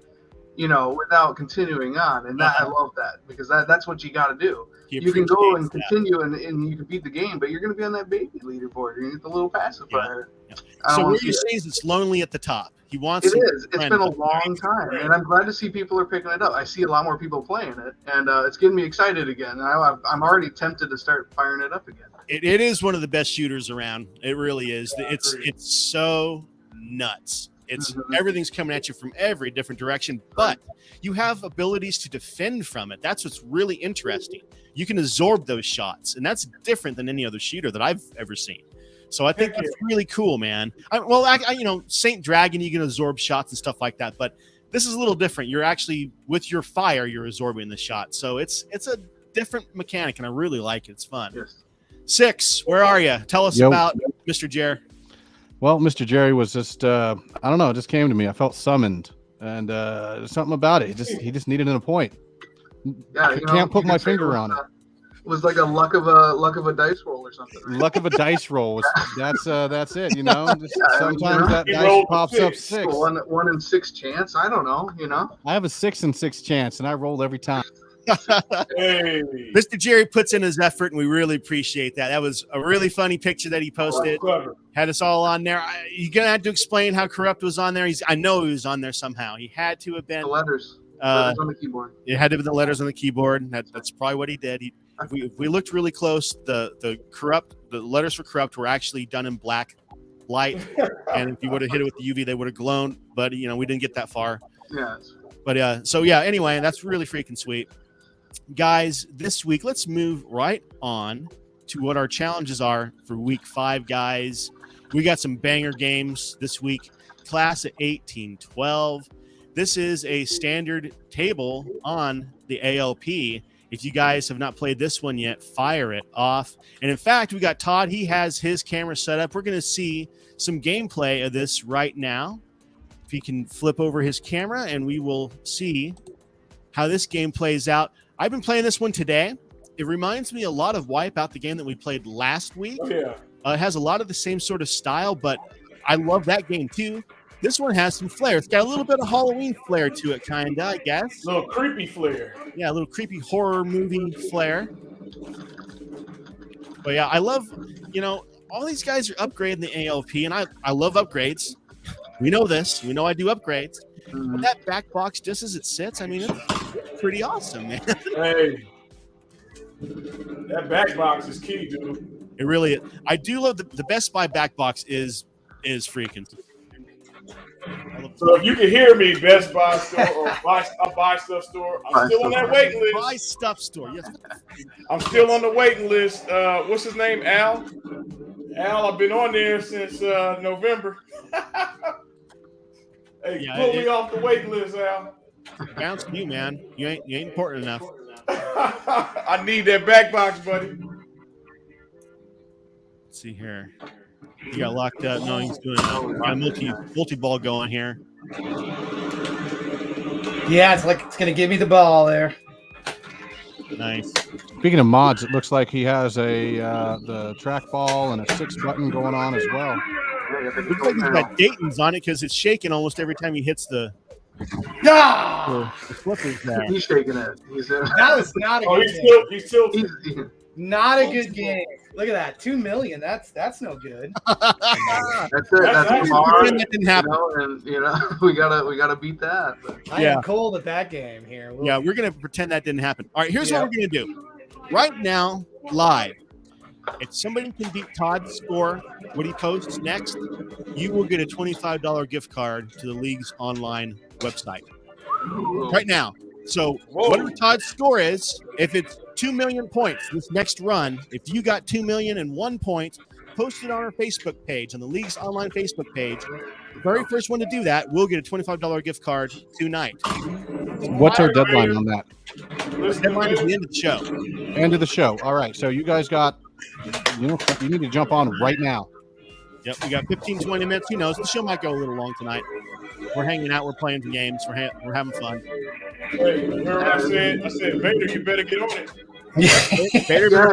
without continuing on. And I love that because that's what you got to do. You can go and continue and you can beat the game, but you're going to be on that baby leaderboard. You're going to get the little pacifier. Yeah. So what you're saying is it's lonely at the top. He wants it. It's been a long time, and I'm glad to see people are picking it up. I see a lot more people playing it, and it's getting me excited again. I'm already tempted to start firing it up again. It is one of the best shooters around. It really is. It's so nuts. It's everything's coming at you from every different direction, but you have abilities to defend from it. That's what's really interesting. You can absorb those shots, and that's different than any other shooter that I've ever seen. So I think it's really cool, man. Saint Dragon, you can absorb shots and stuff like that, but this is a little different. You're actually, with your fire, you're absorbing the shot. So it's a different mechanic, and I really like it. It's fun. Yes. 6, where are you? Tell us about Mr. Jer. Well, Mr. Jerry was just, I don't know, it just came to me. I felt summoned, and there's something about it. He just needed a point. Yeah, I can't put my finger on it. It was like a luck of a dice roll or something. Right? Luck of a dice roll. That's it. You know, just Yeah, sometimes that He dice rolled pops up 6. 1 in 6 chance. I don't know. You know. I have a 6 in 6 chance, and I rolled every time. Hey. Mr. Jerry puts in his effort, and we really appreciate that. That was a really funny picture that he posted. Clever. Had us all on there. You're gonna have to explain how Corrupt was on there. I know he was on there somehow. He had to have been. The letters on the keyboard. It had to be the letters on the keyboard. That's probably what he did. If we looked really close, the letters for Corrupt were actually done in black light, and if you would have hit it with the UV, they would have glowed. But we didn't get that far. Yes. But anyway, that's really freaking sweet. Guys, this week, let's move right on to what our challenges are for week 5, guys. We got some banger games this week. Class of 1812. This is a standard table on the ALP. If you guys have not played this one yet, fire it off. And in fact, we got Todd. He has his camera set up. We're going to see some gameplay of this right now. If he can flip over his camera, and we will see how this game plays out. I've been playing this one today. It reminds me a lot of Wipeout, the game that we played last week. Oh, yeah. It has a lot of the same sort of style, but I love that game too. This one has some flair. It's got a little bit of Halloween flair to it, kind of, I guess. A little creepy flair. Yeah, a little creepy horror movie flair. But yeah, I love, all these guys are upgrading the ALP, and I love upgrades. We know this. We know I do upgrades. But that back box, just as it sits, it's pretty awesome, man. Hey. That back box is key, dude. It really is. I do love the Best Buy back box is freaking. So if you can hear me, Best Buy store or buy stuff store, I'm still on that waiting list. Buy stuff store, yes. I'm still on the waiting list. What's his name? Al, I've been on there since November. Hey, pull me off the waiting list, Al. Bounce you, man. You ain't important enough. I need that back box, buddy. Let's see here. He got locked up. No, he's doing a multi-ball going here. Yeah, it's gonna give me the ball there. Nice. Speaking of mods, it looks like he has the trackball and a 6 button going on as well. Looks like he's got Dayton's on it because it's shaking almost every time he hits the flippers there. He's shaking it. That was not a good game. He's still. Not a good game. Look at that, $2 million. That's no good. That's it. That's hard. That didn't happen. And we gotta beat that. But. I am cold at that game here. We're gonna pretend that didn't happen. All right, here's what we're gonna do. Right now, live. If somebody can beat Todd's score, what he posts next, you will get a $25 gift card to the league's online website. Right now. So whatever Todd's score is, if it's 2 million points this next run, if you got 2,000,001 points, post it on our Facebook page, on the league's online Facebook page. The very first one to do that will get a $25 gift card tonight. What's our deadline on that? The deadline is the end of the show. End of the show. All right. So you guys got, you need to jump on right now. Yep. We got 15, 20 minutes. Who knows? The show might go a little long tonight. We're hanging out. We're playing some games. We're having fun. Hey, remember I said, Vader, you better get on it. Vader,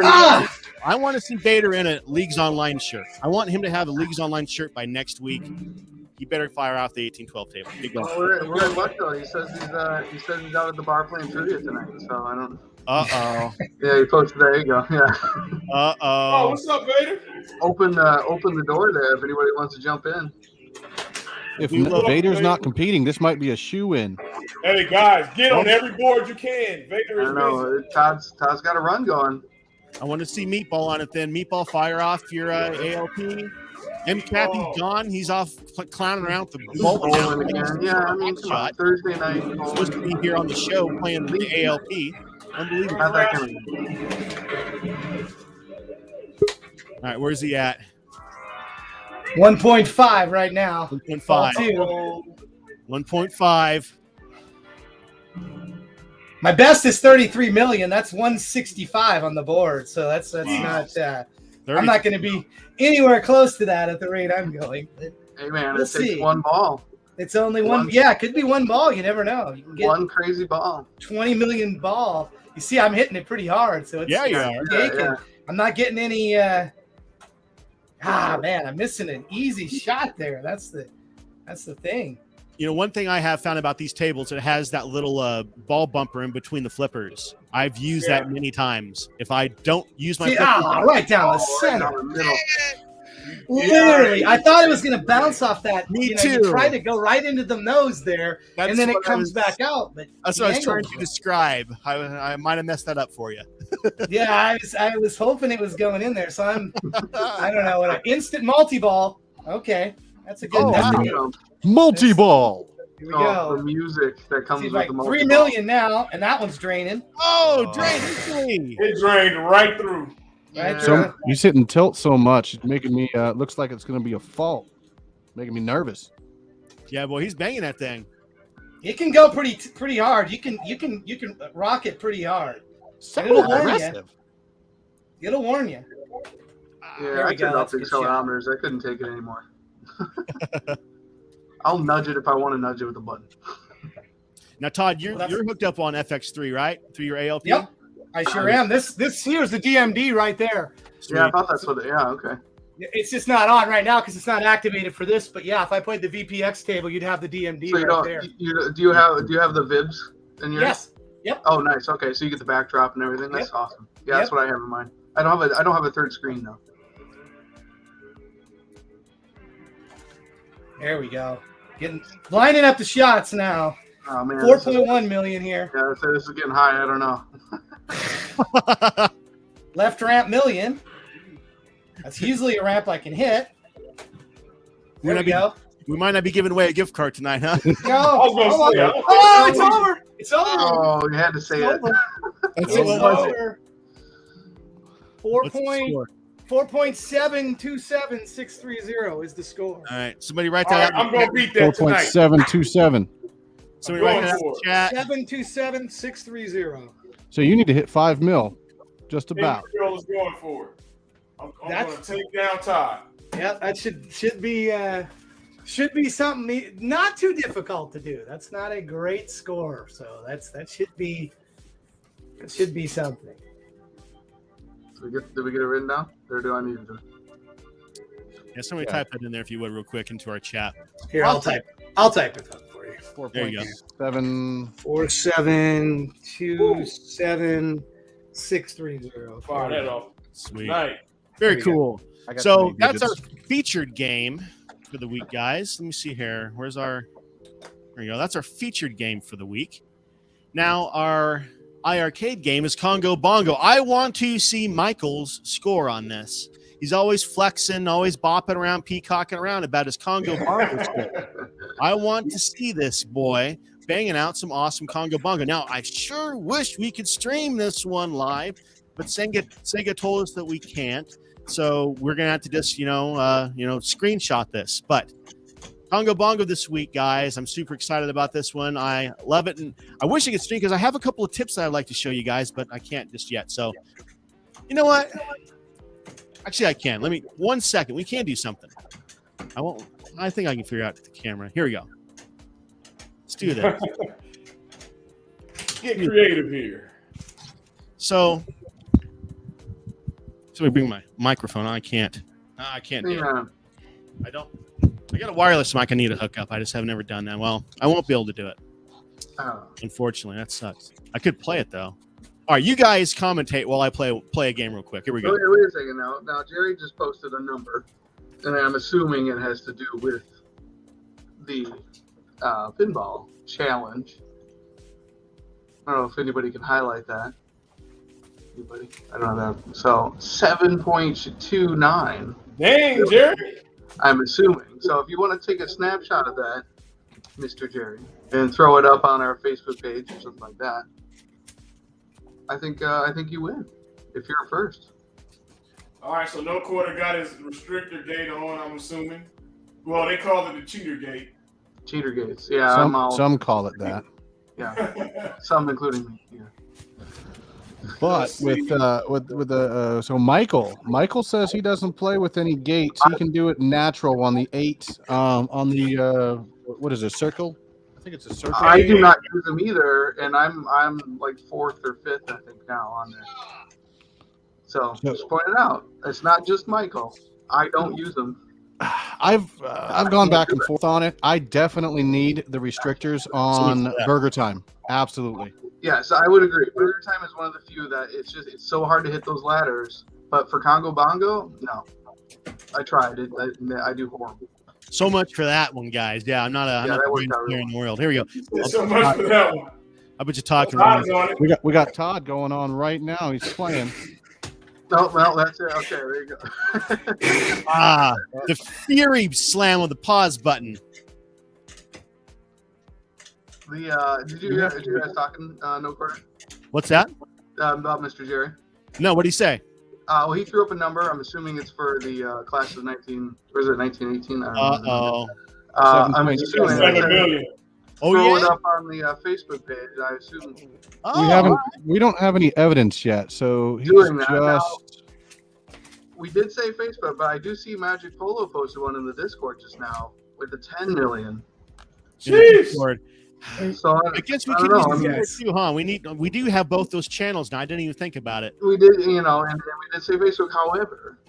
I want to see Vader in a Leagues Online shirt. I want him to have a Leagues Online shirt by next week. He better fire off the 1812 table. We're in luck though. He says he's out at the bar playing trivia tonight. So I don't. Yeah, he posted. There you go. Yeah. Oh, what's up, Vader? Open the door there if anybody wants to jump in. If Vader's not competing, this might be a shoe-in. Hey guys, get on every board you can. Vader is I know. Todd's got a run going. I want to see Meatball on it then. Meatball, fire off your ALP. M. Cappy gone. He's off clowning around with the ball now. Yeah, I mean, shot. Thursday night. He's supposed to be here on the show playing the ALP. Unbelievable. How'd that come? All right, where's he at? 1.5 right now. 1.5. 1.5. My best is 33 million. That's 165 on the board. So that's not. I'm not going to be anywhere close to that at the rate I'm going. But Hey, man, we'll it takes see. one ball. It's only one. Yeah, it could be one ball. You never know. You can get One crazy ball. 20 million ball. You see, I'm hitting it pretty hard, so it's Yeah, you are. taking. I'm not getting any. Man, I'm missing an easy shot there. That's the thing. You know, one thing I have found about these tables, it has that little ball bumper in between the flippers. I've used that many times. If I don't use my flippers, right down the center. Right down the middle. Literally, I thought it was going to bounce off that. Me You too. tried to go right into the nose there, That's and then it what I comes was- back out. But that's the what I was angle trying to describe. I might have messed that up for you. Yeah, I was hoping it was going in there. So I don't know what instant multi-ball. Okay, that's a good. Oh, that's a wow. good Multi-ball. here we Oh, the go. music that comes See, with like the 3 million now, and that one's draining. Oh, drain instantly. It drained right through. Right Yeah. through. So he's hitting tilt so much, it's making me looks like it's going to be a fault, making me nervous. Yeah, boy, he's banging that thing. It can go pretty hard. You can rock it pretty hard. So It'll warn you. aggressive. It'll warn you. Yeah, There I we go. turned off That's a the good shot. accelerometers. I couldn't take it anymore. I'll nudge it if I want to nudge it with a button. Now, Todd, you're Well, that's- you're hooked up on FX3, right? Through your ALP? Yep, I sure am. This here's the DMD right there. Sweet. Yeah, I thought that's what it, yeah, okay. It's just not on right now because it's not activated for this. But yeah, if I played the VPX table, you'd have the DMD So you right don't, there. do you have the VIBs in yours? Yes. Yep. Oh, nice. Okay, so you get the backdrop and everything. That's Yep. awesome. Yeah, that's what I have in mind. I don't have a third screen though. There we go. Lining up the shots now. Oh man, 4.1 million here. Yeah, this is getting high. I don't know. Left ramp million. That's usually a ramp I can hit. There we go. We might not be giving away a gift card tonight, huh? Go. was gonna Oh, say, oh, it's over. It's over. Oh, you had to say it. That's It's what over. What's the score? 4.727630 is the score. All right, somebody write All that right, out. I'm gonna beat that tonight. 4.727. Somebody write going that out in for the chat. 727,630. So you need to hit 5 mil, just about. Girl is going for it. I'm That's- gonna take down Todd. Yeah, that should be something not too difficult to do. That's not a great score, so that should be something. Did we get it written down? Or do I need to? Yeah, somebody type that in there if you would, real quick, into our chat. Here, I'll type it up for you. There you go. 7. 4.727,630. Fire that off. Sweet. Night. Very There you cool. I got So many that's our digits. featured game for the week, guys. Let me see here. Where's our? There you go. That's our featured game for the week. Now our iArcade game is Congo Bongo. I want to see Michael's score on this. He's always flexing, always bopping around, peacocking around about his Congo Bongo score. I want to see this boy banging out some awesome Congo Bongo. Now, I sure wish we could stream this one live, but Sega told us that we can't. So we're gonna have to just, screenshot this. But Congo Bongo this week, guys. I'm super excited about this one. I love it, and I wish I could stream because I have a couple of tips that I'd like to show you guys, but I can't just yet. So, you know what? Actually, I can. 1 second. We can do something. I won't. I think I can figure out the camera. Here we go. Let's do this. Get creative here. So we bring my microphone. I can't. I can't do it. Yeah. I don't. I got a wireless mic I need to hook up. I just have never done that. Well, I won't be able to do it. Oh. Unfortunately, that sucks. I could play it though. All right, you guys commentate while I play a game real quick. Here we go. Wait a second now. Now Jerry just posted a number, and I'm assuming it has to do with the pinball challenge. I don't know if anybody can highlight that. Anybody? I don't know that. So 7.29. Dang, Jerry. I'm assuming. So if you want to take a snapshot of that, Mr. Jerry, and throw it up on our Facebook page or something like that, I think you win if you're first. All right, so no quarter got his restrictor gate on, I'm assuming. Well, they call it the cheater gate. Cheater gates. Yeah, I'm all. Some call it that. Yeah, some including me. Yeah. But so Michael says he doesn't play with any gates. He can do it natural on the 8 on the what is it, circle? I think it's a circle. I do not use them either, and I'm like 4th or 5th, I think, now on there. So just point it out. It's not just Michael. I don't use them. I've gone back and forth on it. I definitely need the restrictors on Burger Time. Absolutely. Yes, I would agree. Burger Time is one of the few that it's so hard to hit those ladders. But for Congo Bongo, no. I tried it. I do horrible. So much for that one, guys. Yeah, I'm not the greatest player in the world. Here we go. So much for that one. I bet you talking. We got Todd going on right now. He's playing. No, well, that's it. Okay, there you go. The Fury slam with the pause button. Did you guys talking, No Quarter? What's that? About Mr. Jerry. No, what did he say? Well, he threw up a number. I'm assuming it's for the class of 1918. Uh-oh. I'm assuming. 7 million. Oh, throw yeah? it up on the Facebook page, I assume. We don't have any evidence yet, so he's Doing that just. now. We did say Facebook, but I do see Magic Polo posted one in the Discord just now with the 10 million. Jeez. So I guess we can use this too, huh? We do have both those channels now. I didn't even think about it. We did, and we did say Facebook. However,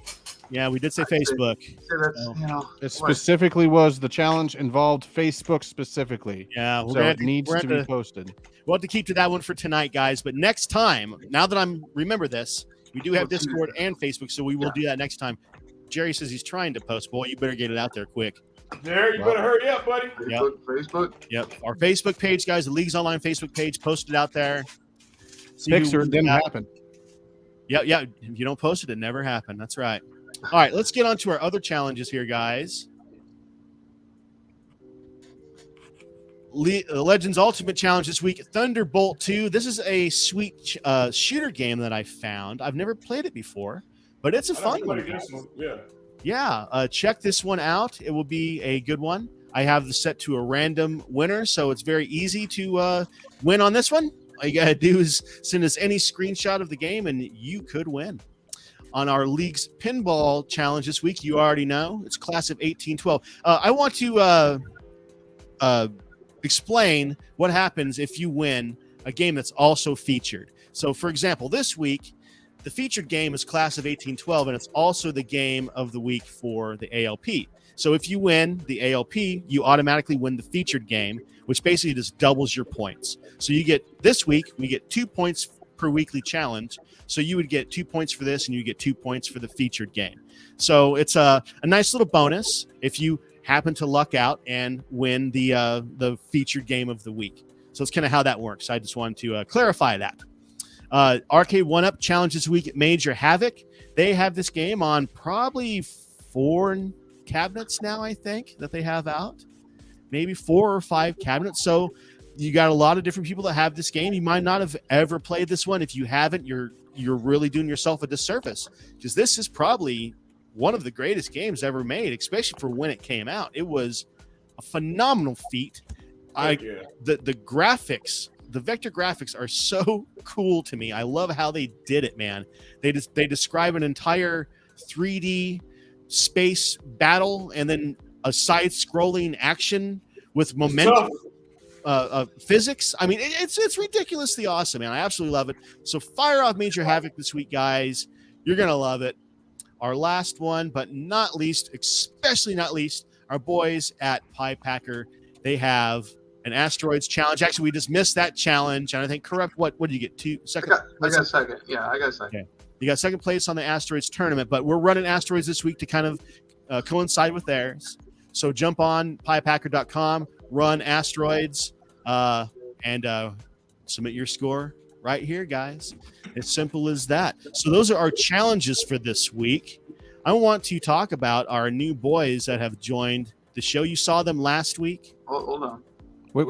yeah, we did say Facebook. Say that's, it specifically was the challenge involved Facebook specifically. Yeah, so it needs to be posted. We'll have to keep to that one for tonight, guys. But next time, now that remember this, we do have Discord and Facebook, so we will do that next time. Jerry says he's trying to post. Boy, you better get it out there quick. Jerry, you better hurry up, buddy. Facebook. Yep. Our Facebook page, guys, the League's Online Facebook page, posted out there. Fixer didn't happen. Yeah. If you don't post it, it never happened. That's right. All right, let's get on to our other challenges here, guys. Legends Ultimate Challenge this week, Thunderbolt 2. This is a sweet shooter game that I found. I've never played it before, but it's a fun one. Yeah, check this one out. It will be a good one. I have this set to a random winner, so it's very easy to win on this one. All you got to do is send us any screenshot of the game, and you could win. On our League's Pinball Challenge this week, you already know, it's class of 1812. I want to explain what happens if you win a game that's also featured. So, for example, this week, the featured game is class of 1812, and it's also the game of the week for the ALP. So if you win the ALP, you automatically win the featured game, which basically just doubles your points. So you get, this week, we get 2 points per weekly challenge. So you would get 2 points for this, and you get 2 points for the featured game. So it's a nice little bonus if you happen to luck out and win the featured game of the week. So it's kind of how that works. I just wanted to clarify that. Arcade 1-Up Challenge this week at Major Havoc. They have this game on probably 4 cabinets now, I think, that they have out. Maybe 4 or 5 cabinets. So you got a lot of different people that have this game. You might not have ever played this one. If you haven't, you're really doing yourself a disservice, because this is probably one of the greatest games ever made, especially for when it came out. It was a phenomenal feat. The graphics, the vector graphics are so cool to me. I love how they did it, man. They describe an entire 3D space battle and then a side-scrolling action with momentum. Physics. I mean, it's ridiculously awesome, man. I absolutely love it. So fire off Major Havoc this week, guys. You're gonna love it. Our last one, but not least, especially not least, our boys at Pie Packer. They have an Asteroids Challenge. Actually, we just missed that challenge, and I think correct. What did you get? Second? I got second. Yeah, I got second. Okay. You got second place on the Asteroids tournament, but we're running Asteroids this week to kind of coincide with theirs. So jump on piepacker.com, run Asteroids, and submit your score right here, guys. As simple as that. So those are our challenges for this week. I want to talk about our new boys that have joined the show. You saw them last week. Hold on. Wait.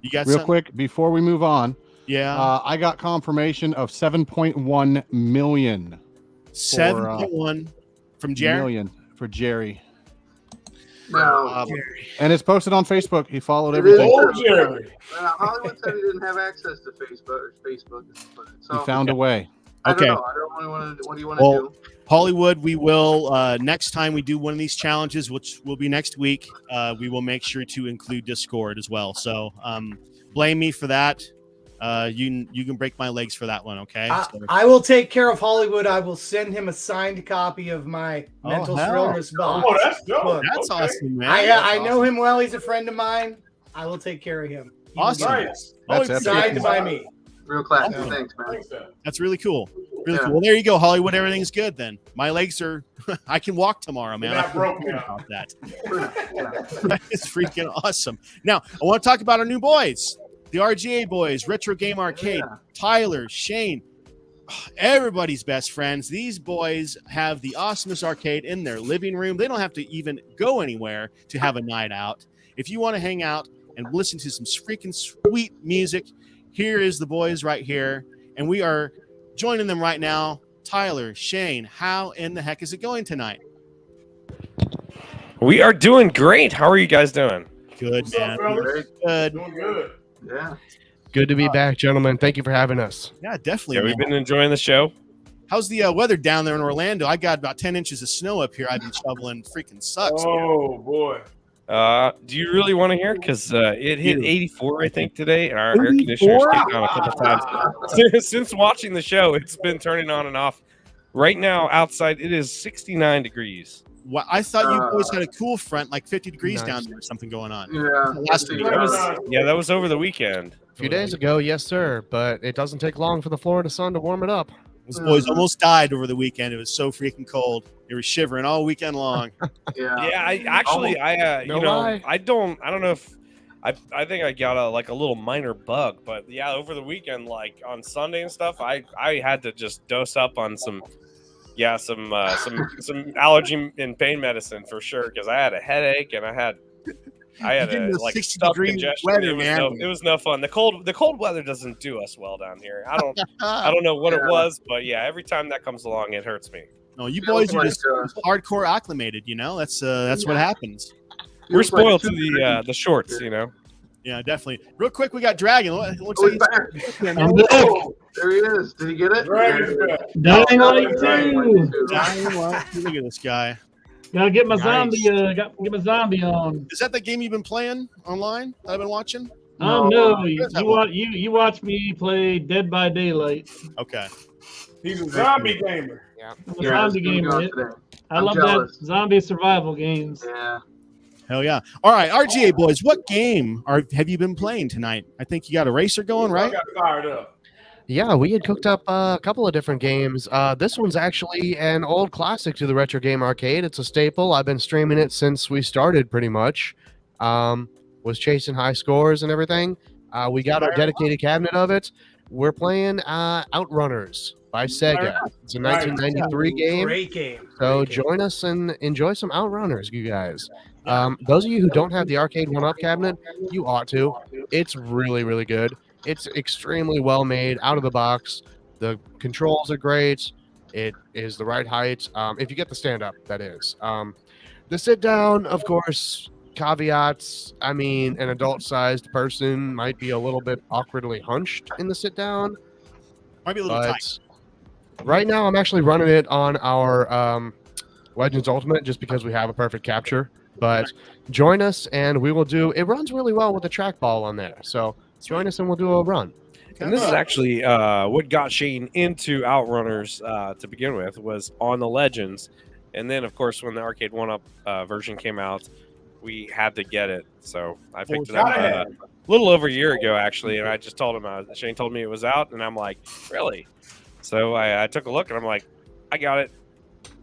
You got real something? Quick before we move on. Yeah. I got confirmation of 7.1 million. 7.1 from Jerry. Million for Jerry. No. And it's posted on Facebook. He followed It everything. Old Jerry. Hollywood said he didn't have access to Facebook. So He found a way. I Okay. don't know. I don't really want to. What do you want to Well, do? Hollywood, we will next time we do one of these challenges, which will be next week. We will make sure to include Discord as well. So blame me for that. You can break my legs for that one, okay? I will take care of Hollywood. I will send him a signed copy of my mental hell. shrillness box. Oh, that's dope. Look, That's Okay. awesome, man. I know him well. He's a friend of mine. I will take care of him. He will Awesome. be Nice. That's Oh, epic. signed by me. Real classy. Yeah. Thanks, man. Thanks, man. That's really cool. Really Yeah. cool. Well, there you go, Hollywood. Everything's good then. My legs are. I can walk tomorrow, man. You're I not feel broke good now. about that. Yeah. That is freaking awesome. Now, I want to talk about our new boys, the RGA boys, Retro Game Arcade. Yeah. Tyler, Shane, everybody's best friends. These boys have the awesomest arcade in their living room. They don't have to even go anywhere to have a night out. If you want to hang out and listen to some freaking sweet music, here is the boys right here. And we are joining them right now. Tyler, Shane, how in the heck is it going tonight? We are doing great. How are you guys doing? Good, What's up, man. fellas? Great. Good. Doing good. Yeah. Good to be back, gentlemen. Thank you for having us. Yeah, definitely. Yeah, man. we've been enjoying the show. How's the weather down there in Orlando? I got about 10 inches of snow up here. I've been shoveling. Freaking sucks. Oh boy. Do you really want to hear? Because it hit 84, I think, today, and our air conditioners kicked on a couple times. Since watching the show, it's been turning on and off. Right now, outside, it is 69 degrees. Well, I thought you boys had a cool front, like 50 degrees Nice. down there or something going on. Yeah. Last week. That was over the weekend. A few days ago, yes, sir. But it doesn't take long for the Florida sun to warm it up. Those boys almost died over the weekend. It was so freaking cold. They were shivering all weekend long. Yeah. Yeah, I No lie. I don't know if I think I got a little minor bug, but yeah, over the weekend, like on Sunday and stuff, I had to just dose up on some allergy and pain medicine for sure, because I had a headache and I had Getting a the like 60 stomach degree congestion. weather, It was man. it was no fun. The cold weather doesn't do us well down here. I don't know what it was, but yeah, every time that comes along, it hurts me. No, you Feels boys are like, just hardcore acclimated. You know, that's what happens. We're Feels like spoiled to 2 degrees. the shorts, you know. Yeah, definitely. Real quick, we got Dragon. It looks Oh, like he's back. Oh, There he is. Did he get it? Dragon's back. Dying Light Dying 2. Light 2. Look at this guy. Gotta get my Nice. zombie. Got get my zombie on. Is that the game you've been playing online that I've been watching? Oh No. no! You watch me play Dead by Daylight. Okay. He's a zombie gamer. I'm a Yeah, zombie it's gonna gamer. go today. I I'm love jealous. that zombie survival games. Yeah. Hell yeah. All right, RGA boys, what game have you been playing tonight? I think you got a racer going, I right? got fired up. Yeah, we had cooked up a couple of different games. This one's actually an old classic to the Retro Game Arcade. It's a staple. I've been streaming it since we started, pretty much. Was chasing high scores and everything. We got our dedicated cabinet of it. We're playing Outrunners by Sega. It's a 1993 game. Great game. So Great game. join us and enjoy some Outrunners, you guys. Those of you who don't have the arcade 1-up cabinet, you ought to. It's really, really good. It's extremely well made, out of the box. The controls are great. It is the right height. If you get the stand-up, that is. The sit-down, of course, caveats. I mean, an adult-sized person might be a little bit awkwardly hunched in the sit-down. Might be a little tight. But right now, I'm actually running it on our Legends Ultimate just because we have a perfect capture. But join us, and we will do. It runs really well with the trackball on there. So join us, and we'll do a run. And this is actually what got Shane into Outrunners to begin with, was on the Legends. And then, of course, when the Arcade 1-Up version came out, we had to get it. So I picked it up a little over a year ago, actually. And I just told him, Shane told me it was out. And I'm like, really? So I took a look, and I'm like, I got it.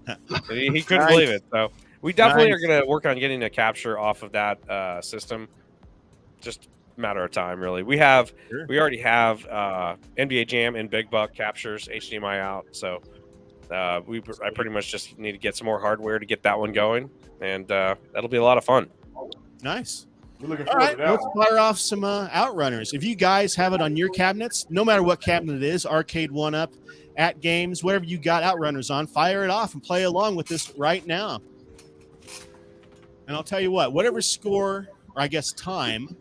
And he couldn't believe it. So we definitely are going to work on getting a capture off of that system. Just a matter of time, really. We already have NBA Jam and Big Buck captures HDMI out. So I pretty much just need to get some more hardware to get that one going, and that'll be a lot of fun. Nice. We're looking All forward right, to that let's one. fire off some Outrunners. If you guys have it on your cabinets, no matter what cabinet it is, arcade 1-up, at games, whatever you got Outrunners on, fire it off and play along with this right now. And I'll tell you what, whatever score, or I guess time,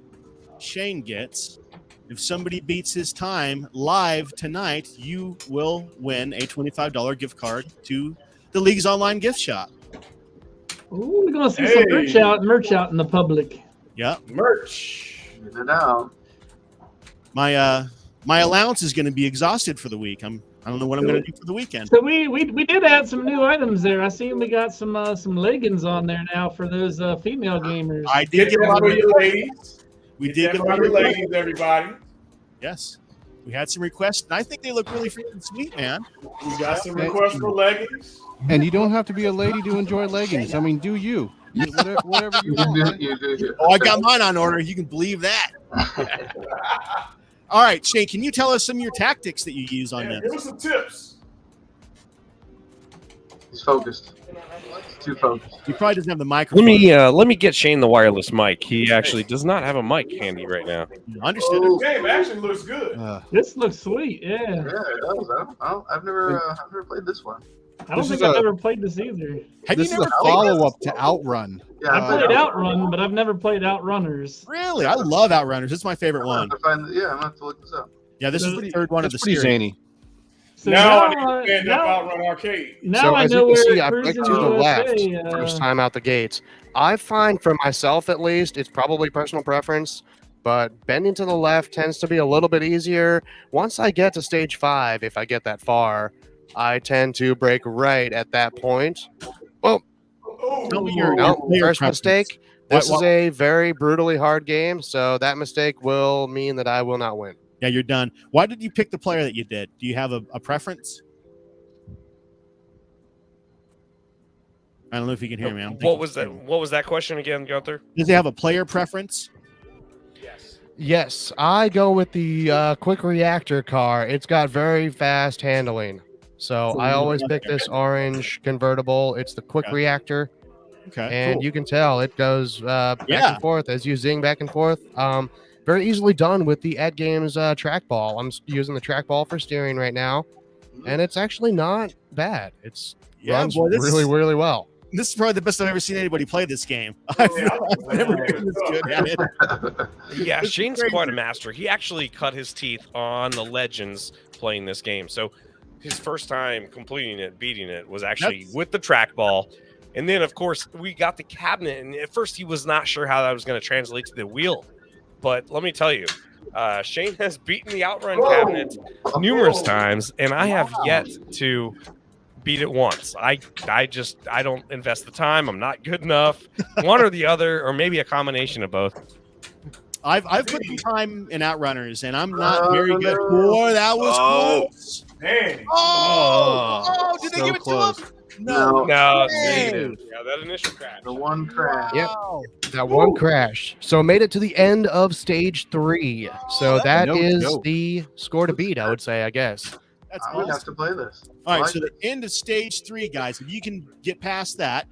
Shane gets, if somebody beats his time live tonight, you will win a $25 gift card to the League's online gift shop. Ooh, we're gonna see some merch out in the public. Yep. Merch. Get it out. My allowance is going to be exhausted for the week. I don't know what I'm going to do for the weekend. So we did add some new items there. I see we got some leggings on there now for those female gamers. I did get a lot of ladies. We did get a lot of ladies, everybody. Yes. We had some requests, and I think they look really freaking sweet, man. We got some requests for leggings. And you don't have to be a lady to enjoy leggings. I mean, do you? Whatever you want. Oh, I got mine on order. You can believe that. All right, Shane, can you tell us some of your tactics that you use on this? Give us some tips. He's focused. Too focused. He probably doesn't have the microphone. Let me get Shane the wireless mic. He actually does not have a mic handy right now. Understood. This game actually looks good. This looks sweet. Yeah. Yeah, it does. I've never played this one. I don't think I've ever played this either. This is a follow-up to Outrun. Yeah, I played Outrun, but I've never played Outrunners. Really? I love Outrunners. It's my favorite one. I'm gonna have to look this up. Yeah, this is the third one of the pretty series. zany. So now I understand that Outrun Arcade. Now So I as know you can where see, I clicked to the left first time out the gates. I find for myself at least, it's probably personal preference, but bending to the left tends to be a little bit easier. Once I get to stage 5, if I get that far, I tend to break right at that point. Well, first mistake. This is a very brutally hard game, so that mistake will mean that I will not win. Yeah, you're done. Why did you pick the player that you did? Do you have a preference? I don't know if you can hear me. What was that question again, Gunther? Does he have a player preference? Yes, I go with the quick reactor car. It's got very fast handling. So I always pick this orange convertible. It's the quick reactor. Okay. And you can tell it goes back and forth as you zing back and forth. Very easily done with the Ed Games trackball. I'm using the trackball for steering right now, and it's actually not bad. It's runs really, really well. This is probably the best I've ever seen anybody play this game. I've never been this good at it. Yeah, Shane's quite a master. He actually cut his teeth on the Legends playing this game. So his first time completing it, beating it, was actually with the trackball. And then, of course, we got the cabinet. And at first, he was not sure how that was going to translate to the wheel. But let me tell you, Shane has beaten the Outrun cabinet numerous times, and I have yet to beat it once. I don't invest the time. I'm not good enough. One or the other, or maybe a combination of both. I've put some time in Outrunners, and I'm not very good. Boy, that was close. Dang. Oh, did they give it to him? No. Negative. Yeah, that initial crash. The one crash. Yep. That one crash. So made it to the end of stage 3. So that is the score to beat, I would say, I guess. That's I would have to play this. All right, so the end of stage 3, guys. If you can get past that,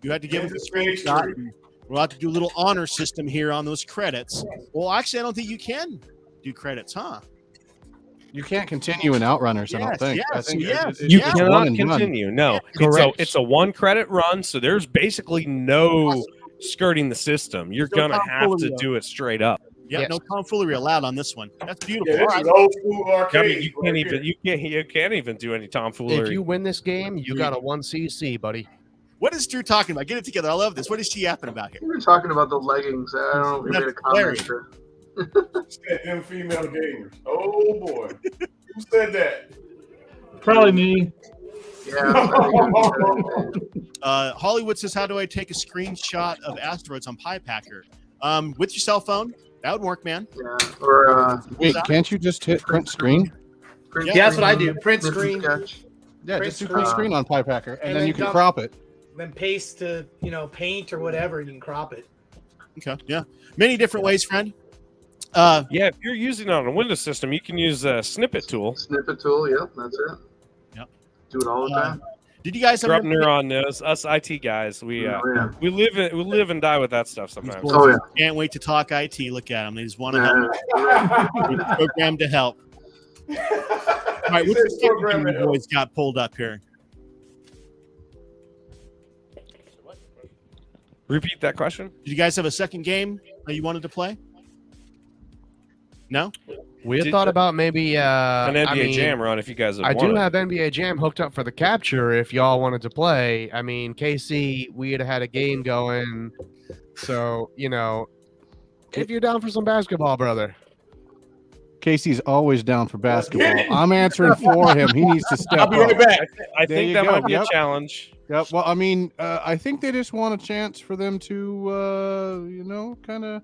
you have to give us a screenshot. We'll have to do a little honor system here on those credits. Well, actually, I don't think you can do credits, huh? You can't continue in Outrunners, I don't think. I think you cannot continue. No, it's a 1 credit run, so there's basically no skirting the system. You're gonna have to do it straight up. Yeah, no tomfoolery allowed on this one. That's beautiful. Yeah, this is old school arcade. I mean, you can't even do any tomfoolery. If you win this game, you got a 1cc, buddy. What is Drew talking about? Get it together. I love this. What is she yapping about here? We were talking about the leggings. I don't know if we made a comment. Said them female gamers. Oh boy, who said that? Probably me. Yeah. Hollywood says, "How do I take a screenshot of asteroids on Pi Packer?" With your cell phone. That would work, man. Yeah. Or wait, can't you just hit print screen? Yeah, that's what I do. Print screen. Yeah, just do print screen on Pi Packer, and then you can crop it. Then paste to paint or whatever. You can crop it. Okay. Yeah. Many different ways, friend. If you're using it on a Windows system, you can use a snippet tool. Snippet tool, yep, that's it. Yep. Do it all the time. Did you guys drop neuron nose? Us IT guys, we live and die with that stuff sometimes. Oh yeah. Can't wait to talk IT. Look at them. They just want to help. We're programmed to help. All right, what's the program you boys got pulled up here? Repeat that question. Did you guys have a second game that you wanted to play? No? We had thought about maybe an NBA Jam run if you guys have I do wanted. have NBA Jam hooked up for the capture if y'all wanted to play. I mean, KC, we had a game going. So, if you're down for some basketball, brother. Casey's always down for basketball. I'm answering for him. He needs to step I'll be right up. back. I There think you that go. might be Yep. a challenge. Yep. Well, I mean, I think they just want a chance for them to, kind of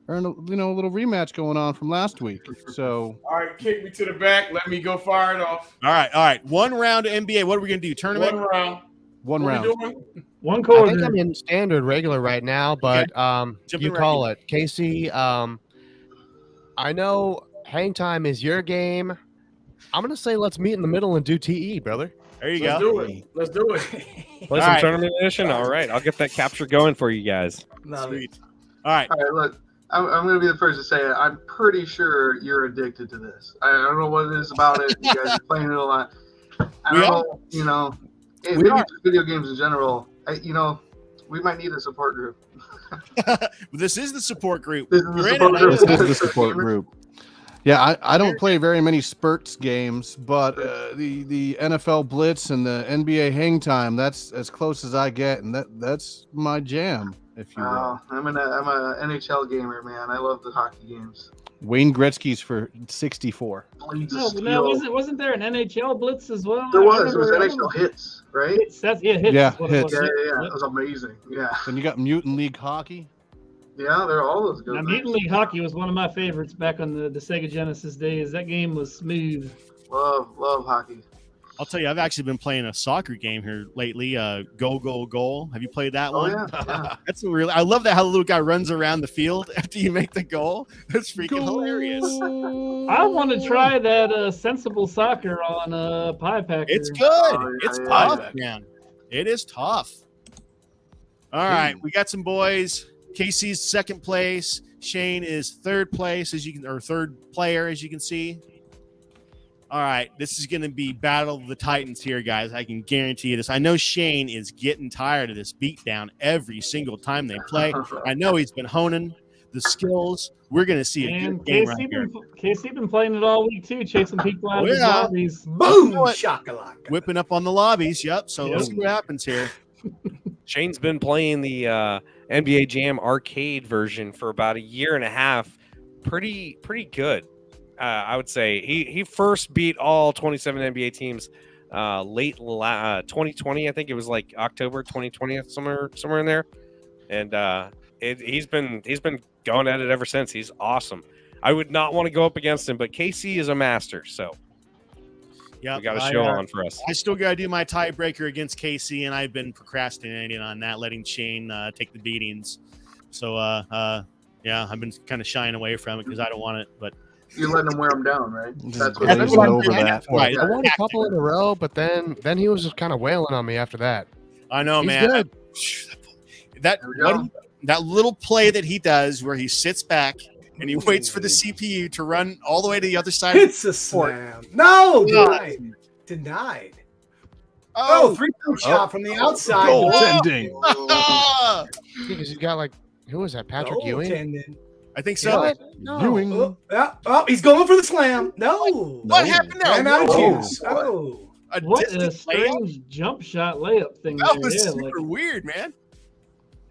earn a little rematch going on from last week. So, All right, kick me to the back. Let me go fire it off. All right. 1 round of NBA. What are we going to do? Tournament? One round. one What round. we doing? One I quarter. think I'm in standard regular right now, but Jump you in call it. Casey, I know hang time is your game. I'm going to say let's meet in the middle and do TE, brother. There you Let's go. do it. Let's do it. Play All some right. tournament edition. All right, I'll get that capture going for you guys. Sweet. All right. All right, look, I'm going to be the first to say it. I'm pretty sure you're addicted to this. I don't know what it is about it. You guys are playing it a lot. I We don't know, We maybe are. just video games in general. We might need a support group. This is the support group. This is We're the in support it. group. This is the support group. Yeah, I don't play very many spurts games, but the NFL Blitz and the NBA Hang Time, that's as close as I get, and that's my jam, if you will. Oh, I'm a NHL gamer, man. I love the hockey games. Wayne Gretzky's for 64. Blades of No, Steel. wasn't there an NHL Blitz as well? There I was. It was remember- NHL Hits, right? Hits, hits. Yeah, is what it hits. was. Yeah. It was amazing. Yeah. Then you got Mutant League Hockey. Yeah, they're all those good Now, things. Mutant League Hockey was one of my favorites back on the Sega Genesis days. That game was smooth. Love hockey. I'll tell you, I've actually been playing a soccer game here lately. Go, go, goal. Have you played that Oh, one? yeah. That's I love that how the little guy runs around the field after you make the goal. That's freaking hilarious. I want to try that Sensible Soccer on Pie Packer. It's good. Oh, It's yeah, tough, yeah. man. It is tough. All right, we got some boys. Casey's second place. Shane is third place, third player, as you can see. All right, this is going to be Battle of the Titans here, guys. I can guarantee you this. I know Shane is getting tired of this beatdown every single time they play. I know he's been honing the skills. We're going to see a And good game right here. Casey been playing it all week too, chasing people out Oh, of his yeah. lobbies. Boom, What? shakalaka. Whipping up on the lobbies. Yep. So let's see what happens here. Shane's been playing the NBA Jam arcade version for about a year and a half. Pretty good. I would say he first beat all 27 NBA teams late 2020. I think it was like October 2020, somewhere in there. And he's been going at it ever since. He's awesome. I would not want to go up against him, but KC is a master, so Yeah, we got a show on for us. I still got to do my tiebreaker against Casey, and I've been procrastinating on that, letting Shane take the beatings. So, yeah, I've been kind of shying away from it because I don't want it. But You're letting them wear them down, right? Just what it glazed is. what I'm over doing. that. Right. I won a couple in a row, but then he was just kind of wailing on me after that. I know, He's man. good. That There we go. that little play that he does, where he sits back and he waits for the CPU to run all the way to the other side. It's a slam. No, denied. Oh, three-point shot from the outside. Goaltending. Ah! Because he's got who was that? Patrick Ewing? Goaltending. I think so. What? No. Ewing. Oh, he's going for the slam. No. What happened there? Ran out of Whoa. juice. Oh. What distant a layup? strange jump shot layup thing. That there. was Yeah, super weird, man.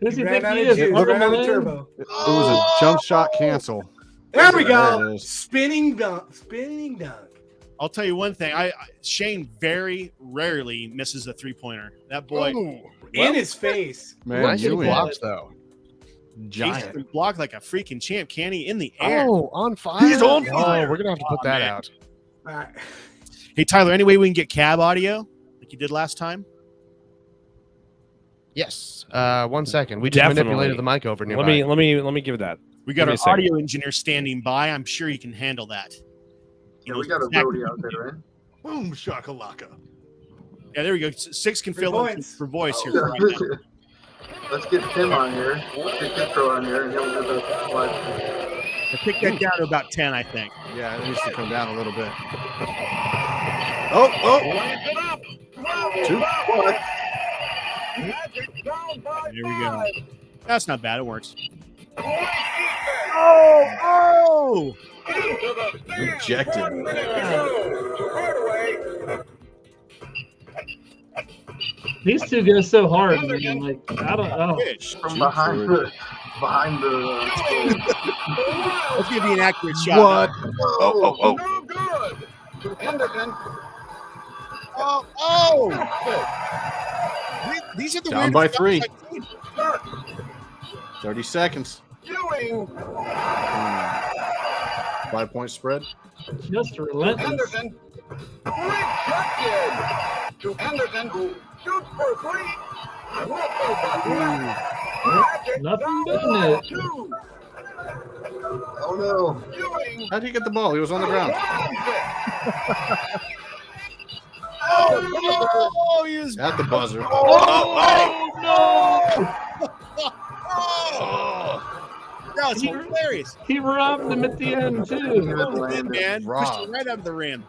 who's He he ran think out he of is? juice. Arnold Ran out of Malone? turbo. It was a jump shot cancel. There we There go. it is. Spinning dunk. Spinning dunk. I'll tell you one thing. Shane very rarely misses a three-pointer. That boy, In his face. Man, Nice Ewing. blocks, though. he's Giant. been blocked like a freaking champ. Can he in the air? Oh, on fire. He's on Oh, fire. we're going to have to put that man. out. All right. Hey, Tyler, any way we can get cab audio like you did last time? Yes. 1 second. We just Definitely. manipulated the mic over nearby. Let me give it that. We got Give me our a second. audio engineer standing by. I'm sure he can handle that. Yeah, we got a exactly- roadie out there, right? Boom shakalaka. Yeah, there we go. Six can 3 fill in points. for voice here. Right now. Let's get Tim on here. Let's get Kitro on here, and he'll do the live. I picked that down to about 10, I think. Yeah, it needs to come down a little bit. Oh. Two. There we go. That's not bad. It works. Oh! Rejected. These two go so hard, man. Like I don't know. From behind the Let's give you an accurate shot. What? Oh. Oh! These are the Down weirdest by 3. shots I've seen. 30 seconds. 5-point spread. Just relentless. Nothing doing it. Oh no! How'd he get the ball? He was on the ground. Oh, he was. At the buzzer. That was hilarious. He robbed him at the end too. Oh, man. Pushed Rob. it right out of the rim.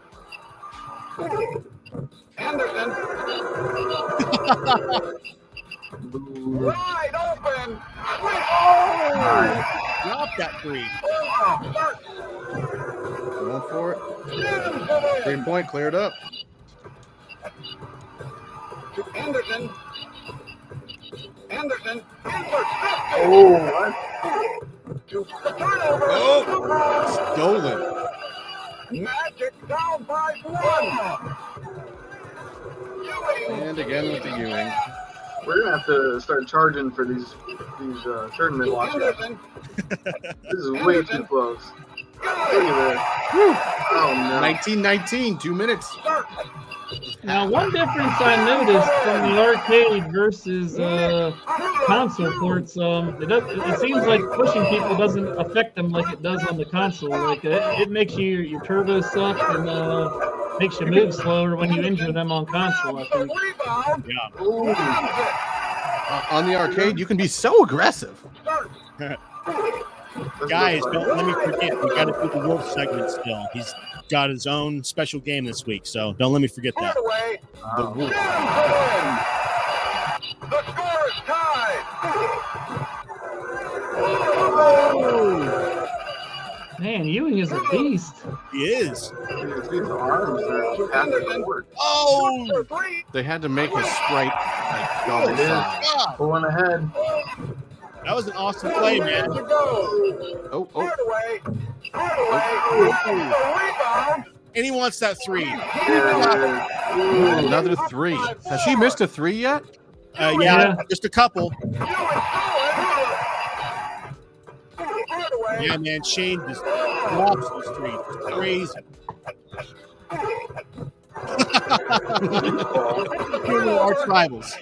Wide open. Drop that 3. Going for it. 3-point cleared up. Anderson. Oh, Turnover. Stolen. Magic down by 1. And again with the Ewing. we're gonna have to start charging for these tournament watches. This is way too close. Look at this. Oh no. 19-19, 2 minutes. Now, one difference I noticed from the arcade versus console ports, it seems like pushing people doesn't affect them like it does on the console. Like it makes your turbo suck and makes you move slower when you injure them on console, I think. On the arcade, you can be so aggressive. Guys, don't let me forget. We got to do the Wolf segment still. He's got his own special game this week, so don't let me forget that. The Wolf. The score is tied. Man, Ewing is a beast. He is. These arms are Oh! They had to make his sprite like double size. God, pulling ahead. that was an awesome play, man. Oh. And he wants that 3. Another 3. Has she missed a 3 yet? Yeah, just a couple. Yeah, man, Shane just drops those 3. It's crazy. Two little arch rivals.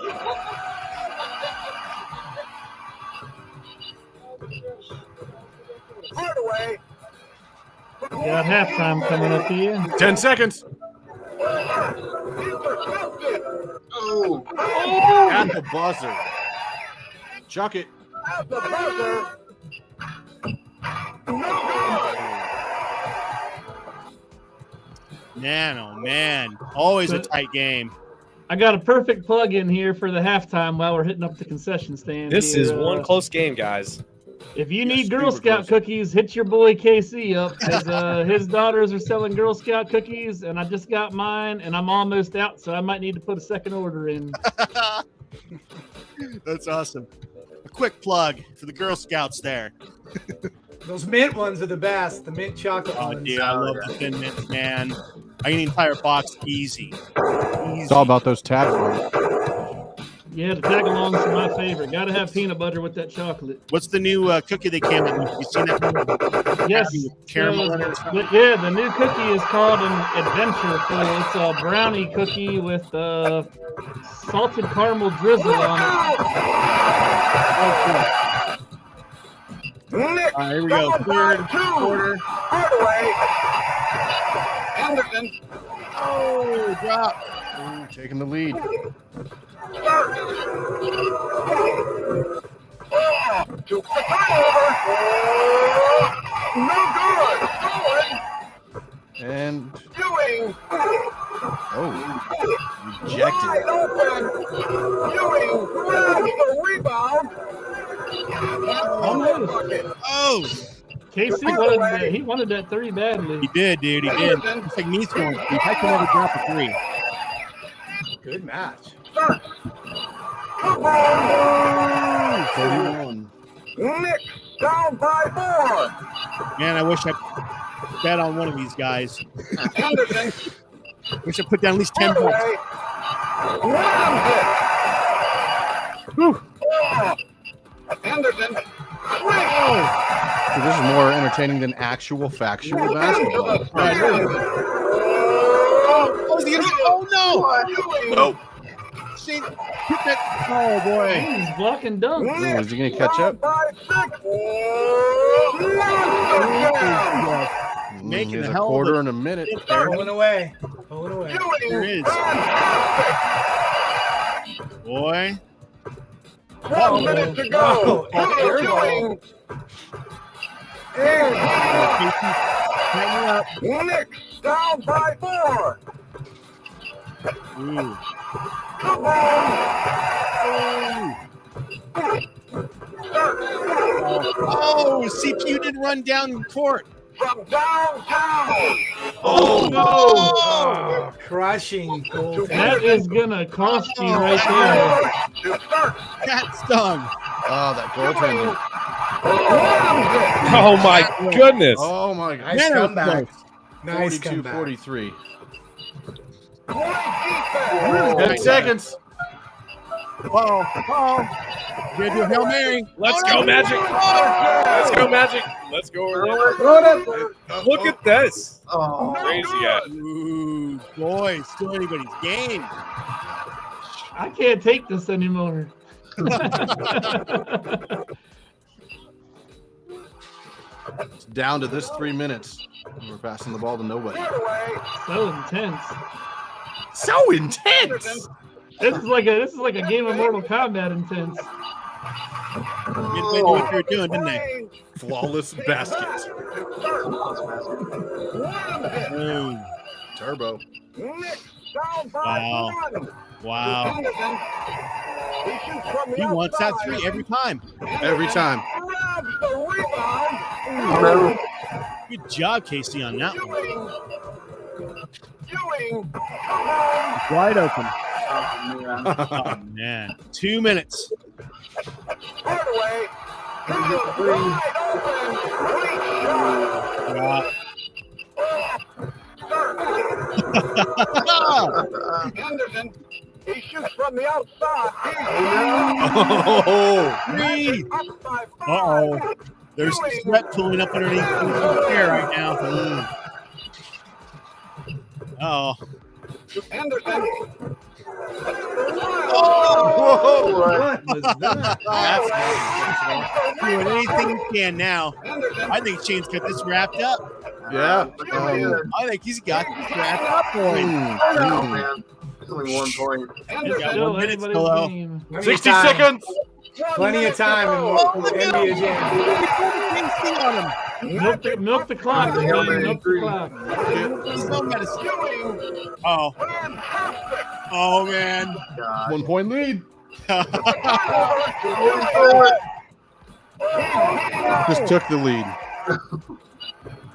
Got halftime coming up here. 10 seconds. Oh, At the buzzer. Chuck it. Man, oh man. Always a tight game. I got a perfect plug in here for the halftime while we're hitting up the concession stand. This here. is one close game, guys. If you need Girl Scout cookies, hit your boy KC up because his daughters are selling Girl Scout cookies, and I just got mine, and I'm almost out, so I might need to put a second order in. That's awesome. A quick plug for the Girl Scouts there. Those mint ones are the best. The mint chocolate Oh, ones. dude, I love the Thin Mints, man. I can eat an entire box easy. It's all about those tag alongs. Yeah, the tag-alongs are my favorite. Got to have peanut butter with that chocolate. What's the new cookie they came out with? You seen that? Yes. Caramel. Yeah, the new cookie is called an Adventure. It's a brownie cookie with salted caramel drizzle on it. All right, here we go. Third quarter. Anderson. Oh, drop. Ooh, taking the lead. No good. And Ewing. rejected. Wide open. Ewing grabs the rebound. Oh, Casey wanted that 3 badly. he did, dude. He did. It's like me scoring 3. I can never drop a 3. Good match. 31. Nick down by 4. Man, I wish I bet on one of these guys. Anderson. Wish I put down at least 10 points. Whew. Anderson. So this is more entertaining than actual factual basketball. Oh, is he gonna? Oh no! Nope. Shane, hit that. Oh boy! He's blocking dunk. Ooh, is he going to catch up? Making Here's a a hell of quarter a- in a minute. Pulling away. Pulling away. There is. Boy. 1 minute to go. Airball. Tighten up. Nick down by 4. Ooh. Oh, CPU did run down court. From downtown. Oh, no. Oh. Crushing goal. That is gonna cost you right there. That stung. Oh, that goaltending. Oh my goodness! Oh, my God. Nice comeback. 42-43. 10 10 seconds. Oh, oh. Gonna do a Hail Mary. Let's go, Magic! Let's go, Magic! Let's go. Look at this! Oh, Crazy guy. Ooh, boy, still anybody's game. I can't take this anymore. It's down to this 3 minutes. We're passing the ball to nobody. So intense. So intense. This is like a game of Mortal Kombat intense. They knew what they were doing, didn't they? Flawless basket. Ooh. Turbo. Wow. Wow. He wants that 3 every time. Every time. Good job, Casey, on that one. Wide open. Oh, man. 2 minutes. Wow. Anderson, he shoots from the outside. Oh. 3. Uh-oh. There's sweat pulling up underneath the hair right now. Oh. Anderson. What was that? That's doing anything he can now. I think Shane's got this wrapped up. Yeah. I think he's got this wrapped up for him. Oh, man. It's only 1 point. He's got Still 1 minute anybody's below. game. 60 seconds. Plenty of time in NBA Jam. Milk the clock, man. Milk the clock. Oh. Oh, man. God. 1 point lead. Just took the lead.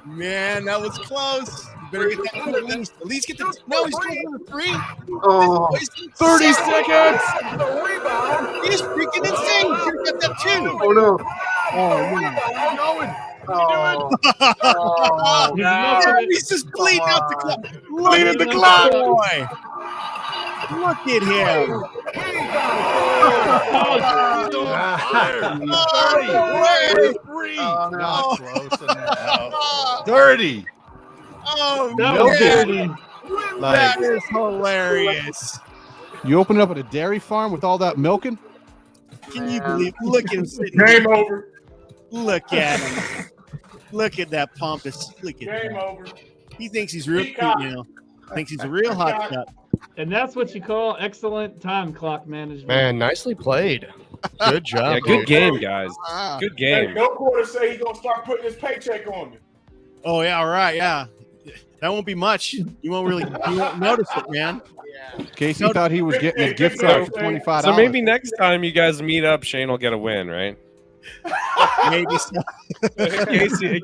Man, that was close. You better get that at least get the. No, he's going for the 3. Oh, 30 seconds. He's freaking insane. You should have got that too. oh no. Oh, man. Oh, He's just bleeding out the clock. Bleeding the clock. Boy. Look at him. Not close enough. 30. Oh, That no. was dirty. That is hilarious. You open it up at a dairy farm with all that milking? Can you believe? Look at him sitting. Game over. Look at him. Look at that pompous. Look at Game him. over. He thinks he's real cute Peacock. now. Thinks he's a real hot shot. And that's what you call excellent time clock management. Man, nicely played. Good job. Yeah, good dude. game, guys. Ah. Good Hey, game. no quarter say he's gonna start putting his paycheck on me. Oh yeah, all right, yeah. That won't be much. You won't notice it, man. Casey thought he was getting a gift card for $25. So maybe next time you guys meet up, Shane will get a win, right? Maybe so.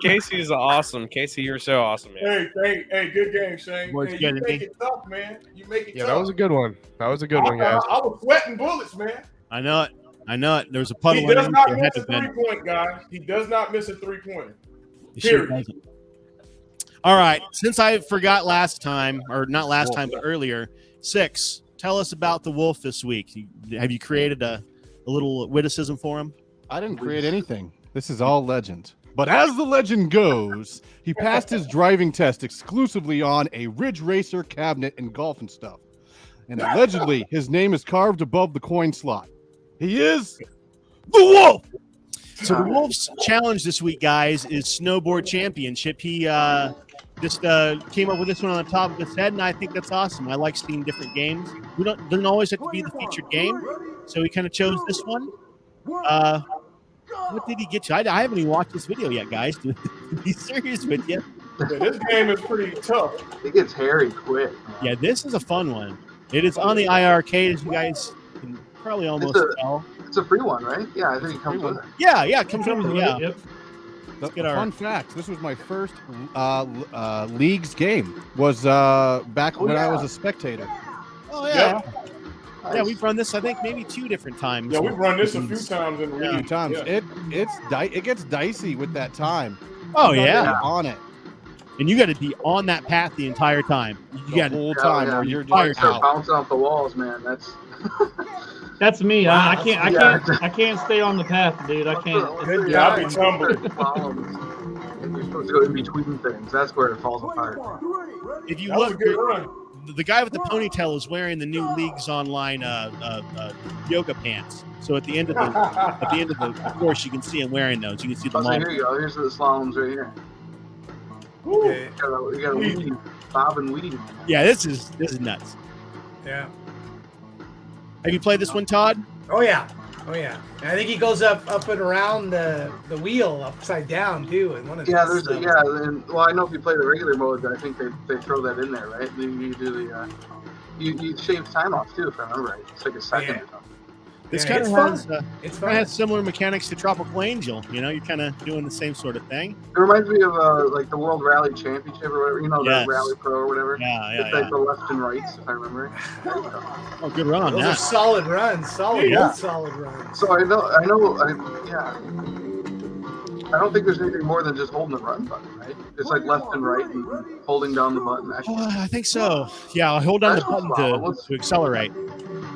Casey is awesome. Casey, you're so awesome, man. Hey, good game, Shane. Boys, Hey, good, you make it tough, man. You make it Yeah, tough. that was a good one. That was a good one, guys. I was sweating bullets, man. I know it. There was a puddle. He does not underneath miss your a head, Ben. 3-point, guys. He does not miss a 3-pointer. He sure doesn't. All right. Since I forgot last time, or not last time, but earlier, 6. Tell us about the Wolf this week. Have you created a little witticism for him? I didn't create anything. This is all legend. But as the legend goes, he passed his driving test exclusively on a Ridge Racer cabinet and golf and stuff. And allegedly, his name is carved above the coin slot. He is the Wolf! So the Wolf's challenge this week, guys, is Snowboard Championship. He just came up with this one on the top of his head, and I think that's awesome. I like seeing different games. Doesn't always have to be the featured game, so he kind of chose this one. What did he get to? I haven't even watched this video yet, guys. To be serious with you. Yeah, this game is pretty tough. It gets hairy quick. Yeah, this is a fun one. It is on the IR Arcade, as you guys can probably almost tell. It's a free one, right? Yeah, I think it comes with it. Yeah, it comes with it. Yeah. Yep. Fun fact, this was my first leagues game. Was back when I was a spectator. Oh, yeah. Yeah, we've run this, I think, maybe 2 different times. Yeah, we've run this a few times in the league. A few times. Yeah. It gets dicey with that time. Oh, yeah. On it. And you got to be on that path the entire time. You got the whole time, or you're just bouncing off the walls, man. That's me. Wow. I can't stay on the path, dude. I can't. Good job. I'll be tumbling. And you're supposed to go in between things. That's where it falls apart. If you That was look, a good run. the guy with the ponytail is wearing the new Leagues Online yoga pants. So at the end of the course, you can see him wearing those. You can see the So here you go. Here's the slaloms right here. You got a weed, bob and weed. Yeah, this is nuts. Yeah. Have you played this one, Todd? Oh yeah. And I think he goes up and around the wheel upside down too. And one of well, I know if you play the regular mode, I think they throw that in there, right? You do the you shave time off too, if I remember right. It's like a second or something. This Yeah, kind of has similar mechanics to Tropical Angel. You know, you're kind of doing the same sort of thing. It reminds me of like the World Rally Championship or whatever. You know, the Rally Pro or whatever. Yeah. It's like the left and rights, if I remember. Oh, good run on Those that. are solid runs. Solid runs. So I don't think there's anything more than just holding the run button, right? It's like left and right and holding down the button. I think so. Yeah, I'll hold down the button to accelerate.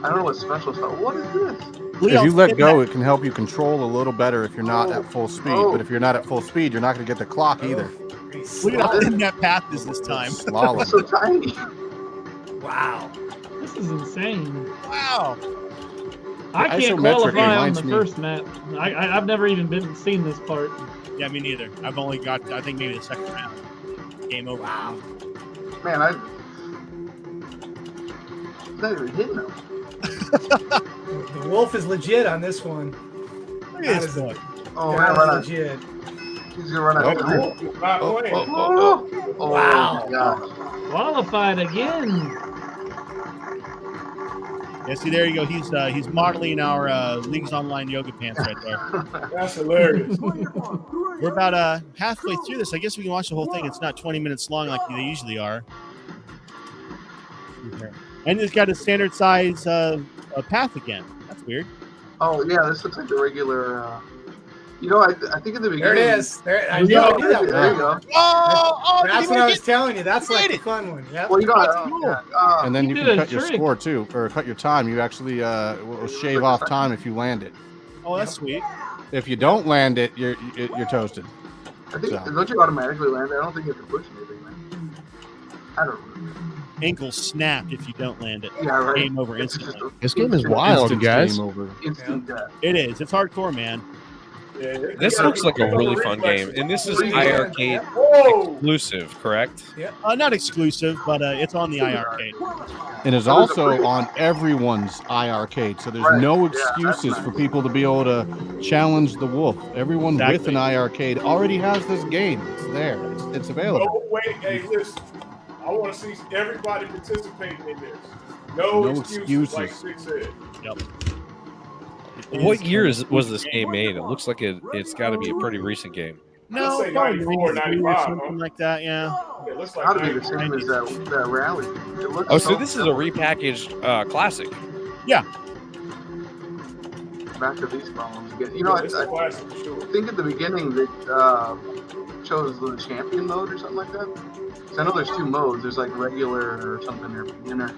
I don't know what special stuff. What is this? If you let go, it can help you control a little better if you're not at full speed. But if you're not at full speed, you're not going to get the clock either. Look at how thin that path is this time. Slalom. It's so tiny. Wow. This is insane. Wow. I can't qualify on the first map. I've never even seen this part. Yeah, me neither. I've only got, I think, maybe the second round. Game over. Wow. Man, not even hitting him. The Wolf is legit on this one. Look at this boy. Oh, That man, is legit. he's going to run out of time. Not playing. Oh, Wow. my gosh. Qualified again. Yeah, see, there you go. He's modeling our Leagues Online yoga pants right there. That's hilarious. We're about halfway through this. I guess we can watch the whole thing. It's not 20 minutes long like they usually are. And it's got a standard size path again. That's weird. Oh, yeah, this looks like the regular... I think in the beginning... There it is. I knew There that you one. go. That's what I was telling you. That's like the fun one. Yep. Well, you That's got cool. And then you did can a cut your trick. score too, or cut your time. You actually will shave off time if you land it. Oh, that's sweet. If you don't land it, you're toasted. I think, don't you automatically land? I don't think you have to push anything, man. I don't know. Ankle snapped if you don't land it. Yeah, right. Game over It's instantly. just This game is wild, Instant guys. game over. instant death. It is. It's hardcore, man. This looks like a really fun game, and this is iArcade Whoa! exclusive, correct? Not exclusive, but it's on the iArcade. And it's also on everyone's iArcade, so there's Right. no Yeah, that's excuses nice. for people to be able to challenge the Wolf. Everyone with Exactly. an iArcade already has this game. It's there. It's available. No, wait, hey, listen. I want to see everybody participating in this. No excuses, like Six said. Yep. What year was this game made? It looks like it's got to be a pretty recent game. No, Let's say probably 94, 93 or 95, something like that. Yeah. It looks It's like got to be the 94. same as that rally. It looks Oh, so this is a repackaged classic. Yeah. back to these problems again. You know, It's a classic for I sure. think at the beginning they chose the champion mode or something like that. 'Cause I know there's 2 modes. There's like regular or something or beginner.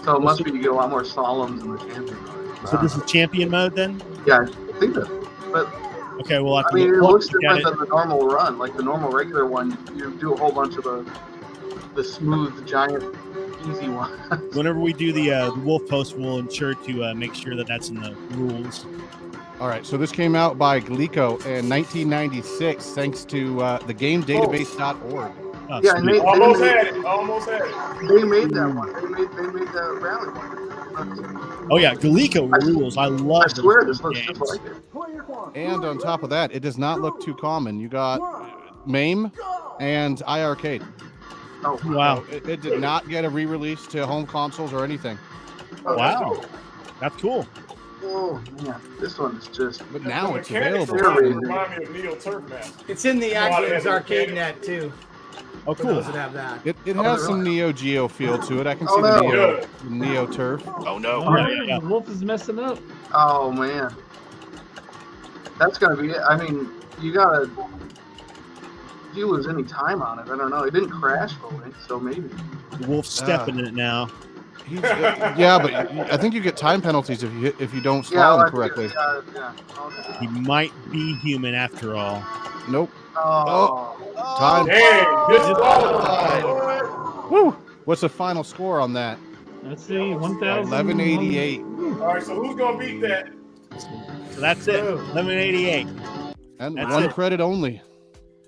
So it must be you get a lot more solemns in the champion mode. So this is champion mode then? Yeah, I think that. But Okay, well, I mean, it looks look at different it. than the normal run. Like the normal regular one, you do a whole bunch of the smooth, giant, easy one. Whenever we do the wolf post, we'll ensure to make sure that that's in the rules. All right, so this came out by Glico in 1996, thanks to thegamedatabase.org. Oh, Yeah, and sweet. Almost had it. Almost had it. They made that one. They made that rally one. Oh yeah, Glico rules. I love. I swear those this looks games. just like it. And on top of that, it does not look too common. You got MAME and iArcade. Oh Wow. It did not get a re-release to home consoles or anything. Wow, that's cool. Oh man, this one is just. But now The it's mechanics available. remind me of Neo Turf Master. It's in the A lot of Activision's that arcade mechanics. net too. Oh, For cool. those that have that. It has some Neo Geo feel to it. I can see Oh, the no. Neo Turf. Oh no. Oh, yeah. the wolf is messing up. Oh man, that's gonna be it. I mean, you gotta. If you lose any time on it, I don't know. It didn't crash fully, so maybe. The wolf's stepping in it now. Yeah, but I think you get time penalties if you don't Yeah, style I them correctly. Yeah. Okay. He might be human after all. Nope. Oh. Time. Dang, good job. Woo! What's the final score on that? Let's see, 1,000. 1188. All right, so who's gonna beat that? So that's it. 1188. And That's one it. credit only.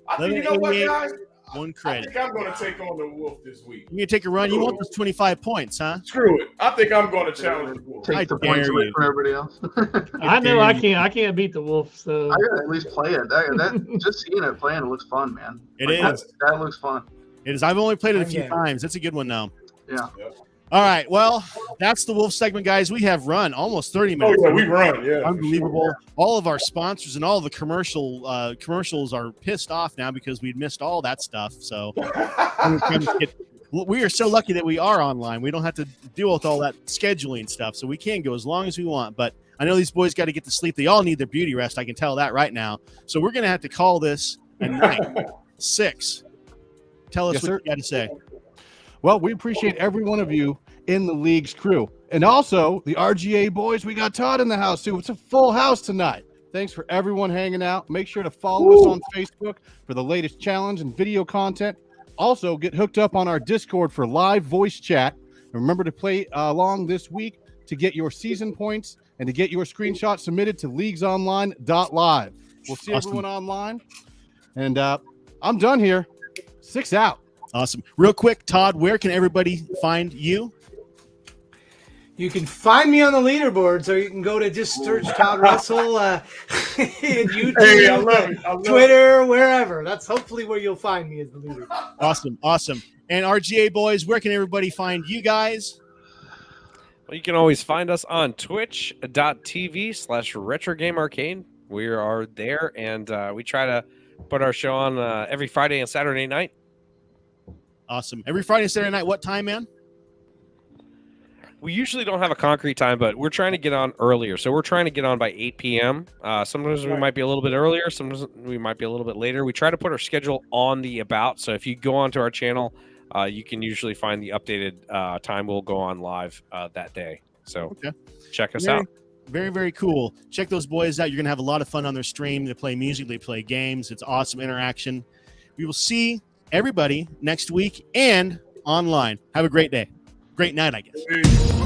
I think you know what, 1188. guys. One I credit. think I'm gonna take on the Wolf this week. You gonna take a run? You want those 25 points, huh? Screw it. I think I'm gonna challenge the Wolf. I Take the dare points away you. from everybody else. I know I can't beat the wolf. So I gotta at least play it. That just seeing it playing, it looks fun, man. It Like, is. That looks fun. It is. I've only played it a few Okay. times. It's a good one now. Yeah. All right. Well, that's the Wolf segment, guys. We have run almost 30 Oh minutes. yeah, we run. Yeah, Unbelievable. for sure. All of our sponsors and all the commercials are pissed off now because we missed all that stuff. So we are so lucky that we are online. We don't have to deal with all that scheduling stuff. So we can go as long as we want. But I know these boys got to get to sleep. They all need their beauty rest. I can tell that right now. So we're going to have to call this a night. 6. Tell us Yes, what sir. you got to say. Well, we appreciate every one of you in the league's crew. And also, the RGA boys, we got Todd in the house, too. It's a full house tonight. Thanks for everyone hanging out. Make sure to follow us on Facebook for the latest challenge and video content. Also, get hooked up on our Discord for live voice chat. And remember to play along this week to get your season points and to get your screenshot submitted to leaguesonline.live. We'll see Awesome. everyone online. And I'm done here. 6 out. Awesome. Real quick, Todd, where can everybody find you? You can find me on the leaderboards, or you can go to just search Todd Russell YouTube, Hey, I love it. I love it. Twitter, wherever. That's hopefully where you'll find me as the leader. Awesome. And RGA boys, where can everybody find you guys? Well, you can always find us on twitch.tv/retrogamearcade. We are there, and we try to put our show on every Friday and Saturday night. Awesome. Every Friday and Saturday night, what time, man? We usually don't have a concrete time, but we're trying to get on earlier. So we're trying to get on by 8 p.m. Sometimes we might be a little bit earlier. Sometimes we might be a little bit later. We try to put our schedule on the about. So if you go onto our channel, you can usually find the updated time we'll go on live that day. So check us out. Very, very cool. Check those boys out. You're going to have a lot of fun on their stream. They play music. They play games. It's awesome interaction. We will see everybody next week and online. Have a great day. Great night, I guess. Peace.